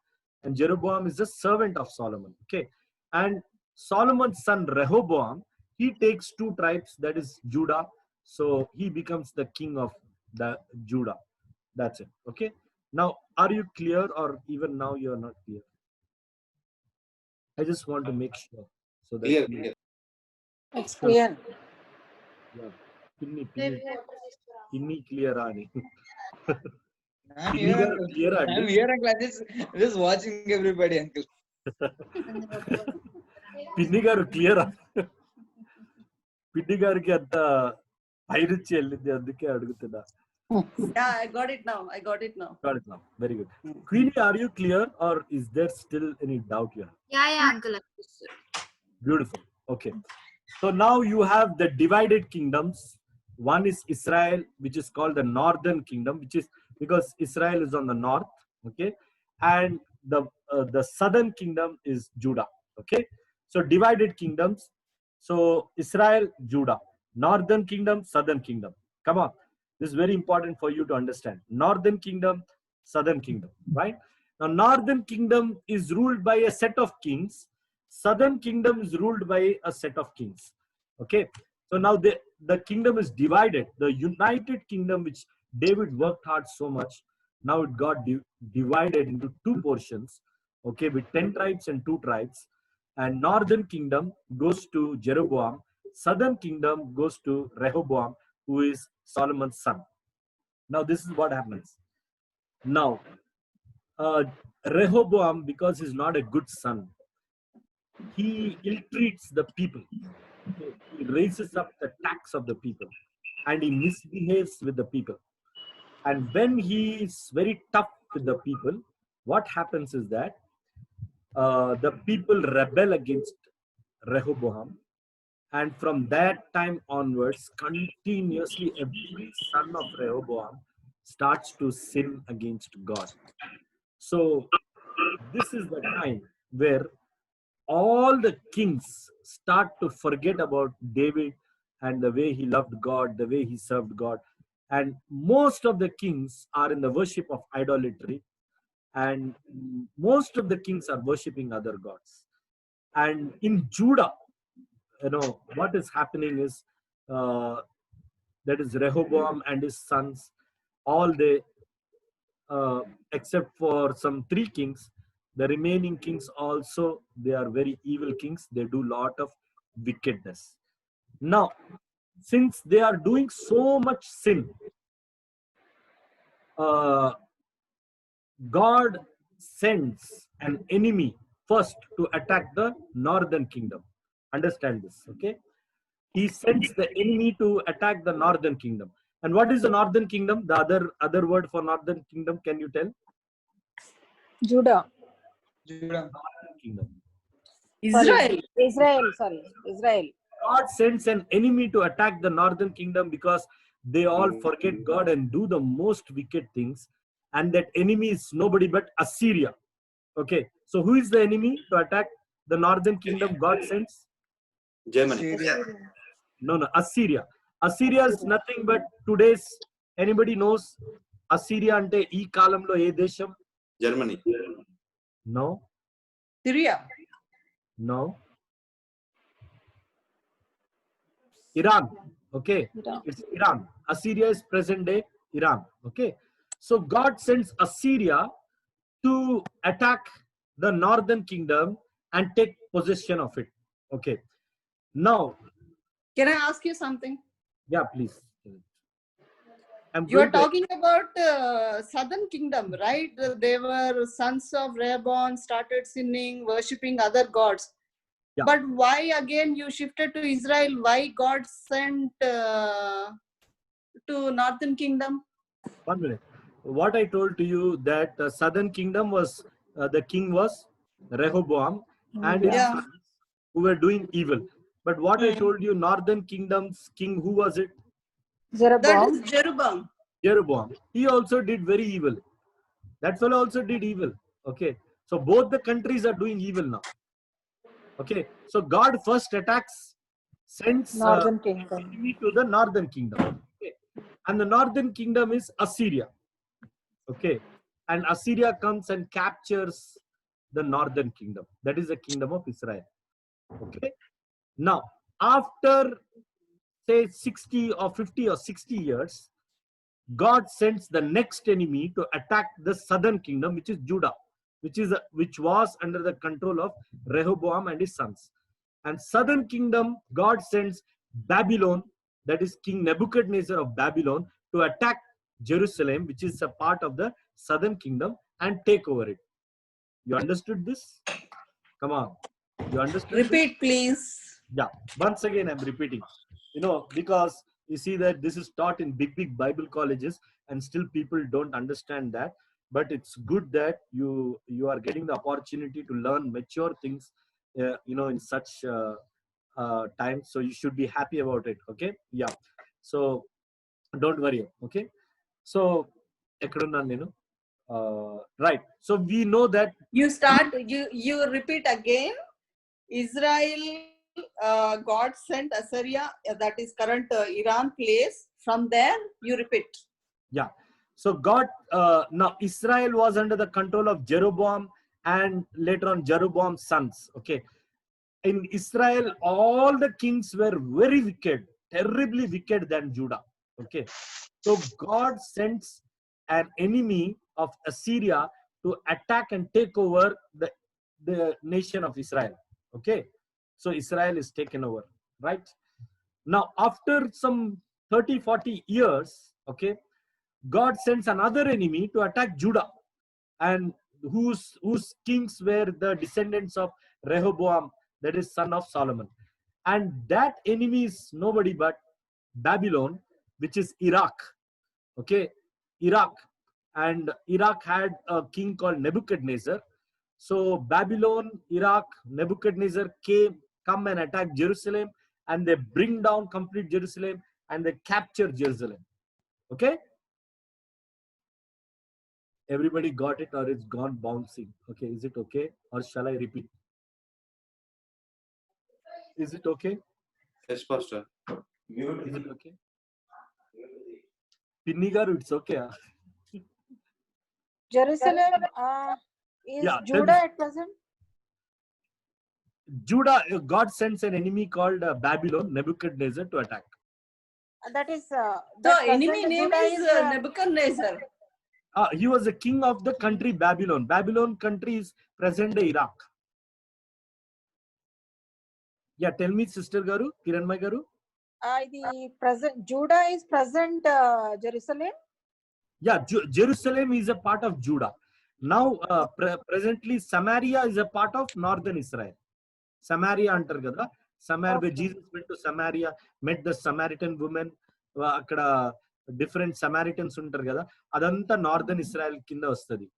and Jeroboam is the servant of Solomon. Okay, and Solomon's son Rehoboam, he takes two tribes, that is Judah, so he becomes the king of the Judah. That's it. Okay, now are you clear, or even now you are not clear? I just want to make sure. So that Clear. It's clear. Yeah. Pinni clear ani. I'm Pinni here, garu uncle. clear I'm andi. here, uncle. Just watching everybody, uncle. Pinni garu clear. Pinni gariki anta pairuchi ellindi anduke adugutuna. Yeah, I got it now. Got it now. Very good. Queenie, are you clear, or is there still any doubt here? Yeah, uncle. Beautiful. Okay. So now you have the divided kingdoms. One is Israel, which is called the northern kingdom, which is because Israel is on the north. Okay. And the southern kingdom is Judah. Okay. So divided kingdoms. So Israel, Judah. Northern kingdom, southern kingdom. Come on. This is very important for you to understand. Northern kingdom, southern kingdom. Right? Now, northern kingdom is ruled by a set of kings. Southern kingdom is ruled by a set of kings. Okay, so now the kingdom is divided. The united kingdom, which David worked hard so much, now it got divided into two portions. Okay, with 10 tribes and 2 tribes. And northern kingdom goes to Jeroboam. Southern kingdom goes to Rehoboam, who is Solomon's son. Now this is what happens. Now Rehoboam, because he's not a good son, he ill-treats the people. He raises up the tax of the people, and he misbehaves with the people. And when he is very tough with the people, what happens is that the people rebel against Rehoboam, and from that time onwards, continuously every son of Rehoboam starts to sin against God. So this is the time where all the kings start to forget about David and the way he loved God, the way he served God. And most of the kings are in the worship of idolatry, and most of the kings are worshipping other gods. And in Judah, what is happening is that is Rehoboam and his sons, all they, except for some 3 kings, the remaining kings also, they are very evil kings. They do lot of wickedness. Now, since they are doing so much sin, God sends an enemy first to attack the northern kingdom. Understand this, okay? He sends the enemy to attack the northern kingdom. And what is the northern kingdom? The other word for northern kingdom, can you tell? Judah. Judah. Kingdom. Israel. Israel. God sends an enemy to attack the northern kingdom because they all forget God and do the most wicked things. And that enemy is nobody but Assyria. Okay, so who is the enemy to attack the northern kingdom God sends? Germany. Syria. No, Assyria. Assyria is nothing but today's. Anybody knows Assyria ante ee kalamlo ఏ దేశం? Germany. No, Syria. no. Iran. Okay, Iran. it's Iran. Assyria is present day Iran. Okay, so God sends Assyria to attack the northern kingdom and take possession of it. Okay, now, Can I ask you something? yeah, please. I'm You are going to- talking about southern kingdom, right? They were sons of Rehoboam, started sinning, worshipping other gods. Yeah. But why again you shifted to Israel? Why God sent to northern kingdom? 1 minute. What I told to you that the southern kingdom was the king was Rehoboam and his Yeah. sons who were doing evil. But what I Hmm. told you, northern kingdom's king, who was it? That Jeroboam. is Jeroboam. Jeroboam. He also did very evil. That fellow also did evil. Okay, so both the countries are doing evil now. Okay, so God first attacks, sends Northern Kingdom. enemy to the northern kingdom. Okay, and the northern kingdom is Assyria. Okay, and Assyria comes and captures the northern kingdom. That is the kingdom of Israel. Okay, now after say 60 or 50 or 60 years, God sends the next enemy to attack the southern kingdom, which is Judah, which was under the control of Rehoboam and his sons. And southern kingdom, God sends Babylon, that is King Nebuchadnezzar of Babylon, to attack Jerusalem, which is a part of the southern kingdom, and take over it. You understood this? Come on. You understood this? Repeat, please. Yeah, once again I'm repeating, because you see that this is taught in big Bible colleges and still people don't understand that. But it's good that you are getting the opportunity to learn mature things in such time, so you should be happy about it. Okay, yeah, so don't worry. Okay, so ekkudunnanu nenu, right, so we know that You repeat again. Israel, God sent Assyria, that is current Iran place. From there, you repeat. yeah, so God, now Israel was under the control of Jeroboam and later on Jeroboam's sons. Okay, in Israel all the kings were very wicked, terribly wicked than Judah. Okay, so God sends an enemy of Assyria to attack and take over the nation of Israel. Okay, so Israel is taken over, right? Now after some 30-40 years, okay, God sends another enemy to attack Judah, and whose kings were the descendants of Rehoboam, that is son of Solomon. And that enemy is nobody but Babylon, which is Iraq. Okay, Iraq. And Iraq had a king called Nebuchadnezzar. So Babylon, Iraq, Nebuchadnezzar come and attack Jerusalem, and they bring down complete Jerusalem and they capture Jerusalem. Okay, everybody got it, or it's gone bouncing? Okay, is it okay, or shall I repeat? Is it okay? Yes, Pastor. Is it okay? Pinni garu, it's okay. Jerusalem is Yeah, Judah at present. Judah, God sends an enemy called Babylon, Nebuchadnezzar, to attack. That is. So that enemy present name Judah is is, Nebuchadnezzar. He was the king of the country Babylon. Babylon country is present day Iraq. Yeah, tell me, Sister Garu, Kiranmai Garu. the present Judah is present Jerusalem. Yeah, Jerusalem is a part of Judah. Now, presently, Samaria is a part of northern Israel. Samaria antar kada. Samaria, where Jesus went to Samaria, met the Samaritan woman. Akkada different Samaritans untar kada. Adanta northern Israel kinda vastadi.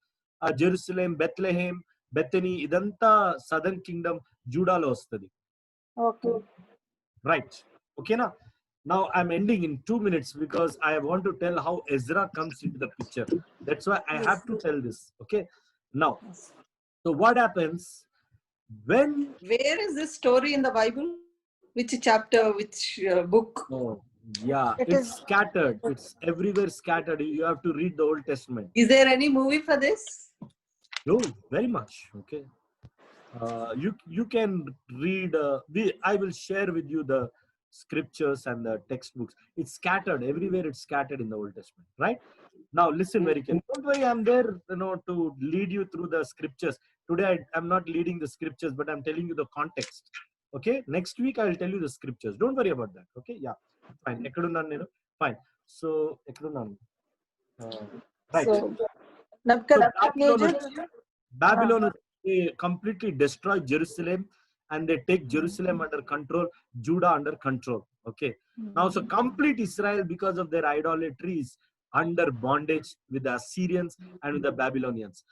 Jerusalem, Bethlehem, Bethany, idanta southern kingdom, Judah lo vastadi. Okay. Right. Okay, now I'm ending in 2 minutes because I want to tell how Ezra comes into the picture. That's why I have to tell this. Okay, now, so what happens when Where is this story in the Bible? Which chapter, which book? Oh, yeah, It it's is- scattered. It's everywhere scattered. You have to read the Old Testament. Is there any movie for this? Oh, very much. Okay. You can read. I will share with you the scriptures and the textbooks. It's scattered everywhere. It's scattered in the Old Testament. Right. Now listen very carefully. Don't worry. I'm there, to lead you through the scriptures. Today I'm not leading the scriptures, but I'm telling you the context. Okay. Next week I will tell you the scriptures. Don't worry about that. Okay. Yeah. Fine. Fine. So right. So, So Nebuchadnezzar. Babylon they completely destroy Jerusalem and they take Jerusalem under control, Judah under control. Okay. Now, so complete Israel, because of their idolatry, is under bondage with the Assyrians and with the Babylonians.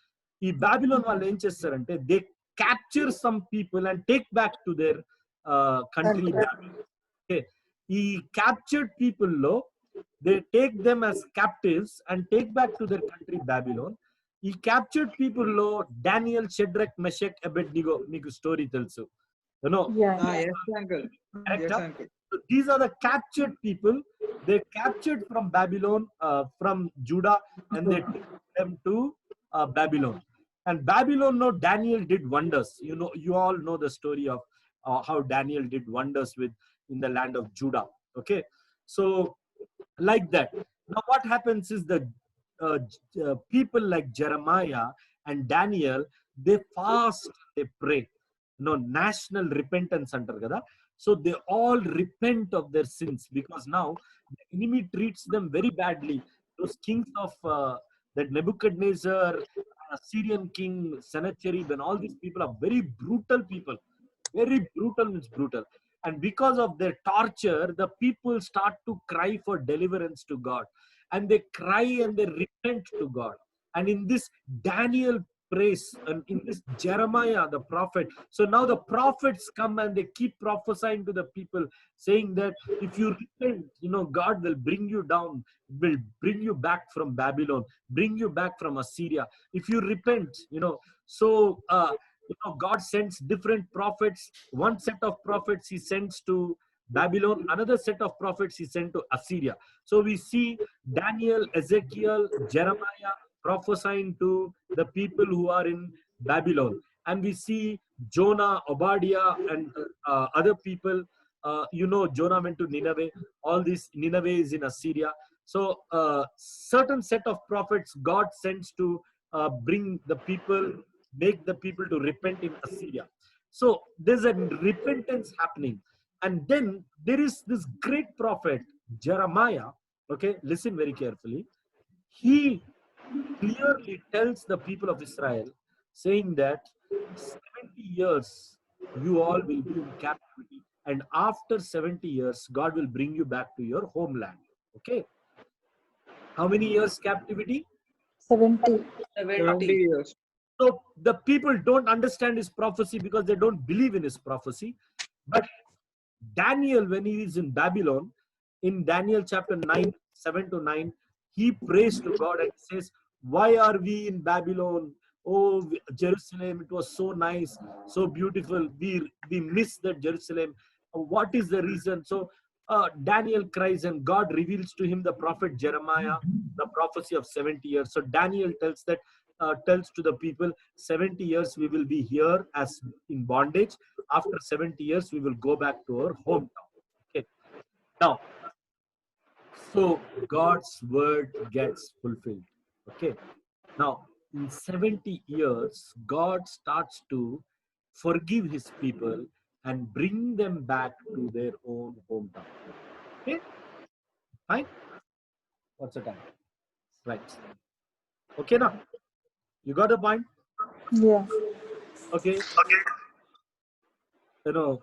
ఈ Babylon వాళ్ళు ఏం చేస్తారంటే they capture some people and take back to their country. Okay. ఈ captured people లో they take them as captives and take back to their country Babylon. ఈ captured people లో Daniel, Shadrach, Meshach, Abednego, మీకు story తెలుసు. Yeah. Yes, uncle. Correct, Yes, huh? uncle. So these are the captured people. They captured from Babylon, from Judah, and they took them to Babylon. And Babylon, no, Daniel did wonders. You all know the story of how Daniel did wonders in the land of Judah. Okay, so like that. Now, what happens is the people like Jeremiah and Daniel, they fast, they pray. National repentance antar kada. So they all repent of their sins because now the enemy treats them very badly. Those kings of that Nebuchadnezzar, Syrian king, Sennacherib, and all these people are very brutal people. Very brutal means brutal. And because of their torture, the people start to cry for deliverance to God. And they cry and they repent to God. And in this, Daniel prays, and in this, Jeremiah, the prophet. So now the prophets come and they keep prophesying to the people, saying that if you repent, God will bring you down, will bring you back from Babylon, bring you back from Assyria. If you repent, so God sends different prophets. One set of prophets he sends to Babylon, another set of prophets he sent to Assyria. So we see Daniel, Ezekiel, Jeremiah prophesying to the people who are in Babylon. And we see Jonah, Obadiah, and other people. Jonah went to Nineveh. All these Nineveh is in Assyria. So certain set of prophets God sends to bring the people, make the people to repent in Assyria. So there's a repentance happening. And then there is this great prophet, Jeremiah. Okay, listen very carefully. He clearly tells the people of Israel, saying that 70 years you all will be in captivity, and after 70 years God will bring you back to your homeland. Okay, how many years captivity? 70. 70 years. So the people don't understand his prophecy because they don't believe in his prophecy. But Daniel, when he is in Babylon, in Daniel chapter 9, 7 to 9, he prays to God and says, why are we in Babylon? Oh, Jerusalem, it was so nice, so beautiful. We miss that Jerusalem. What is the reason? So Daniel cries and God reveals to him the prophet Jeremiah, the prophecy of 70 years. So Daniel tells to the people, 70 years we will be here as in bondage. After 70 years, we will go back to our hometown. Okay. Now, so God's word gets fulfilled. Okay. Now, in 70 years, God starts to forgive his people and bring them back to their own hometown. Okay. Fine. What's the time? Right. Okay, now you got the point? Yeah. Okay.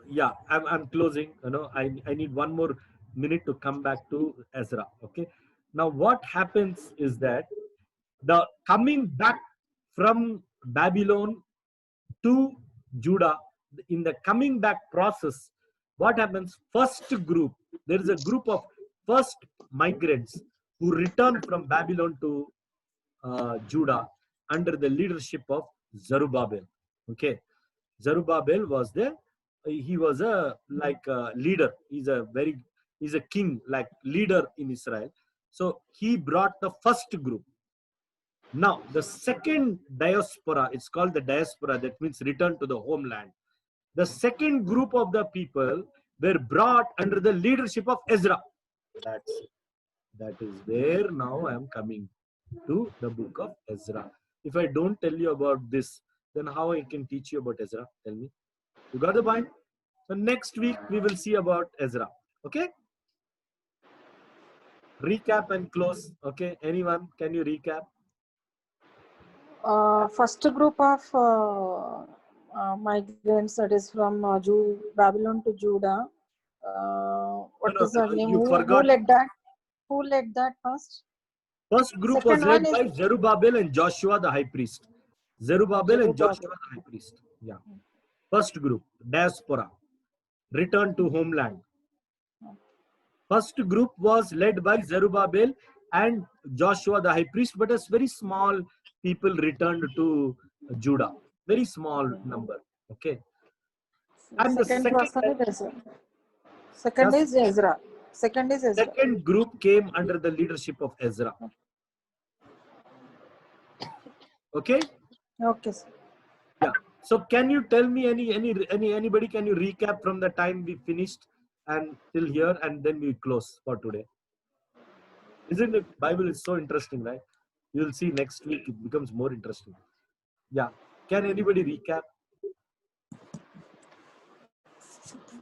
Yeah, I'm closing. I need one more minute to come back to Ezra. Okay. Now, what happens is that the coming back from Babylon to Judah, in the coming back process, what happens? First group, there is a group of first migrants who returned from Babylon to Judah under the leadership of Zerubbabel. Okay. Zerubbabel was the he was a leader. He's a king, like leader in Israel. So he brought the first group. Now the second diaspora, it's called the diaspora, that means return to the homeland. The second group of the people were brought under the leadership of Ezra. That is where now I am coming to the book of Ezra. If I don't tell you about this, then how I can teach you about Ezra? Tell me. You got the point? So next week we will see about Ezra. Okay? Recap and close. Okay? Anyone? Can you recap? First group of migrants, that is from Babylon to Judah. What is the name? You Who forgot. led that? Who led that first? First group Second was led one by Zerubbabel and Joshua the high priest. Zerubbabel and Joshua the high priest. Yeah. First group, diaspora, return to homeland. First group was led by Zerubbabel and Joshua the high priest, but as very small people returned to Judah. Very small number. Okay. And the Second is Ezra. Second group came under the leadership of Ezra. Okay. Okay, sir. Yeah. So can you tell me anybody, can you recap from the time we finished and till here, and then we close for today? Isn't it? Bible is so interesting, right? You will see next week it becomes more interesting. Yeah. Can anybody recap?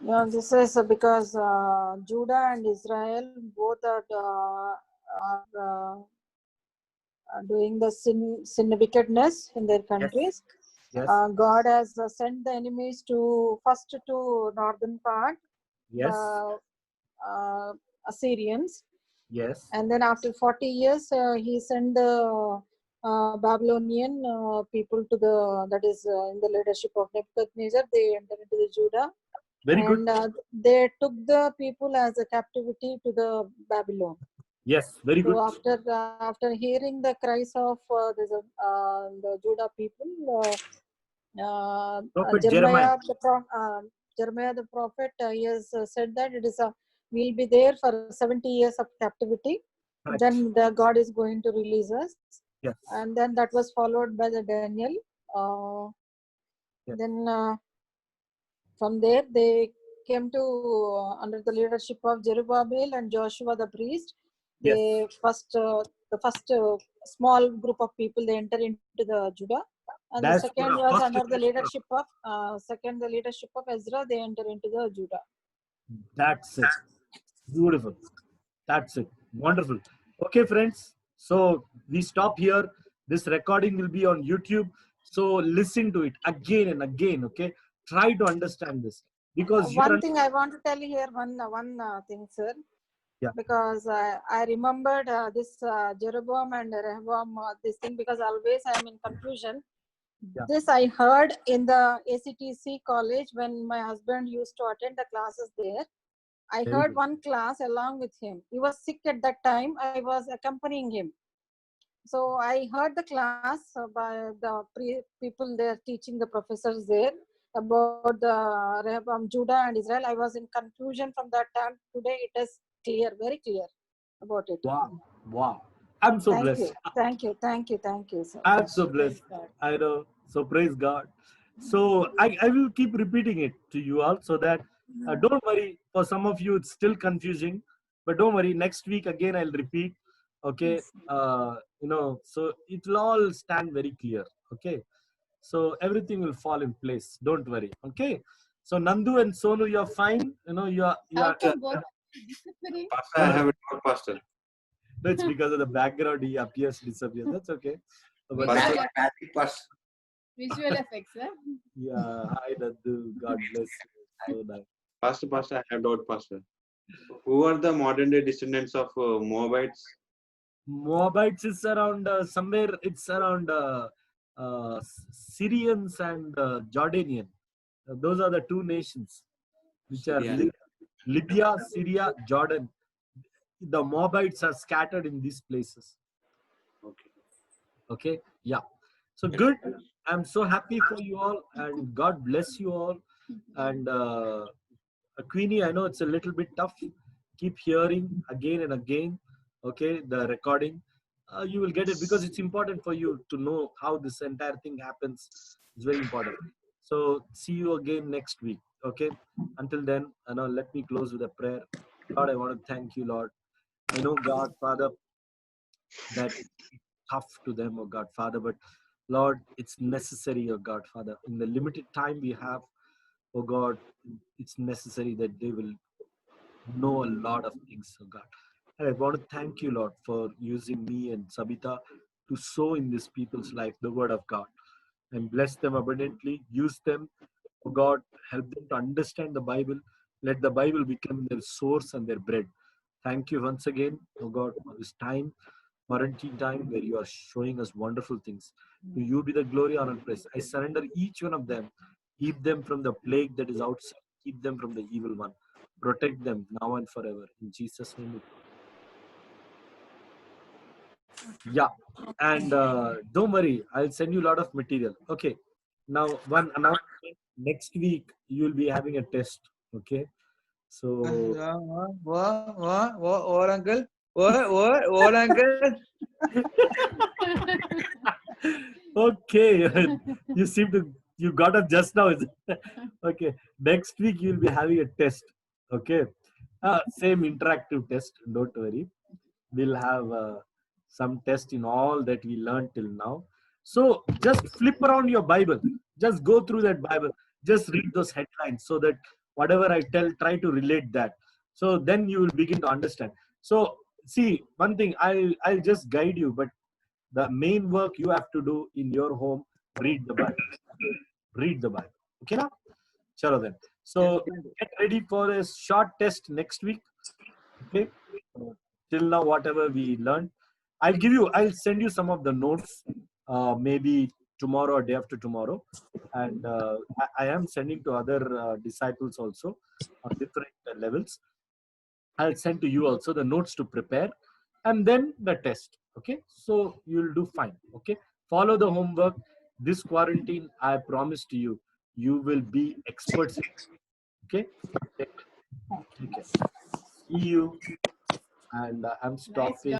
Yeah, this is because Judah and Israel both are doing the sin wickedness in their countries. Yes. God has sent the enemies to northern part. Yes. Assyrians. Yes. And then after 40 years, he sent the Babylonian people to that is in the leadership of Nebuchadnezzar. They entered into the Judah. Very good. They took the people as a captivity to the Babylon. Yes, very good. So after hearing the cries of the Judah people, Jeremiah the prophet, he has said that we'll be there for 70 years of captivity. Right. Then God is going to release us. Yes. And then that was followed by the Daniel. Yes. Then from there they came to under the leadership of Zerubbabel and Joshua the priest. They the first small group of people, they enter into the Judah, and the second was under the leadership of Ezra. They enter into the Judah. That's it. Beautiful. That's it. Wonderful. Okay, friends. So we stop here. This recording will be on YouTube. So listen to it again and again. Okay. Try to understand this, because one thing I want to tell you here. One thing, sir. Yeah. Because I remembered this Jeroboam and Rehoboam this thing, because always I am in confusion. Yeah. This I heard in the ACTC college when my husband used to attend the classes there. I heard one class along with him. He was sick at that time. I was accompanying him. So I heard the class by the people there teaching, the professors there, about the Rehoboam, Judah and Israel. I was in confusion from that time. Today it is clear, very clear about it. Wow. Wow. I'm so blessed. Thank you, sir. I'm so blessed. I know. So praise God. So I will keep repeating it to you all, so that don't worry. For some of you, it's still confusing, but don't worry. Next week again, I'll repeat. Okay. So it will all stand very clear. Okay. So everything will fall in place. Don't worry. Okay. So Nandu and Sonu, you're fine. You are. Pastor, I have a doubt, Pastor. That's because of the background. He appears, disappears. That's okay. Visual effects, huh? Yeah. Hi, Nandu. God bless you. So nice. Pastor, I have a doubt, Pastor. Who are the modern day descendants of Moabites? Moabites is around somewhere. It's around Syrians and Jordanian. Those are the two nations which are Libya, Syria, Jordan. The Moabites are scattered in these places. Okay. Yeah. So good. I'm so happy for you all, and God bless you all. And Queenie, I know it's a little bit tough. Keep hearing again and again, okay, the recording. You will get it because it's important for you to know how this entire thing happens. It's very important. So see you again next week, okay? Until then, let me close with a prayer. God, I want to thank you, Lord. I know, God, Father, that it's tough to them, oh God, Father, but Lord, it's necessary, oh God, Father. In the limited time we have, oh God, it's necessary that they will know a lot of things, oh God. And I want to thank you, Lord, for using me and Sabita to sow in these people's life the word of God and bless them abundantly. Use them, oh God, help them to understand the Bible. Let the Bible become their source and their bread. Thank you once again, oh God, for this time, quarantine time, where you are showing us wonderful things. To you be the glory, honor, and praise. I surrender each one of them. Keep them from the plague that is outside. Keep them from the evil one. Protect them now and forever. In Jesus' name. Yeah. And don't worry, I'll send you a lot of material. Okay. Now, one announcement. Next week, you'll be having a test. Okay. So. What, uncle? What, uncle? Okay. You got it just now. Okay. Next week, you'll be having a test. Okay. Same interactive test. Don't worry. We'll have some test in all that we learned till now. So just flip around your Bible. Just go through that Bible. Just read those headlines so that whatever I tell, try to relate that. So then you will begin to understand. So see, one thing, I'll just guide you, but the main work you have to do in your home, read the Bible. Read the Bible. Okay, now? Chalo then. So get ready for a short test next week. Okay. Till now, whatever we learned, I'll send you some of the notes, maybe tomorrow or day after tomorrow. And I am sending to other disciples also on different levels. I'll send to you also the notes to prepare and then the test. Okay. So you'll do fine. Okay. Follow the homework. This quarantine, I promise to you, you will be experts. Okay. Okay. See you. And I'm stopping.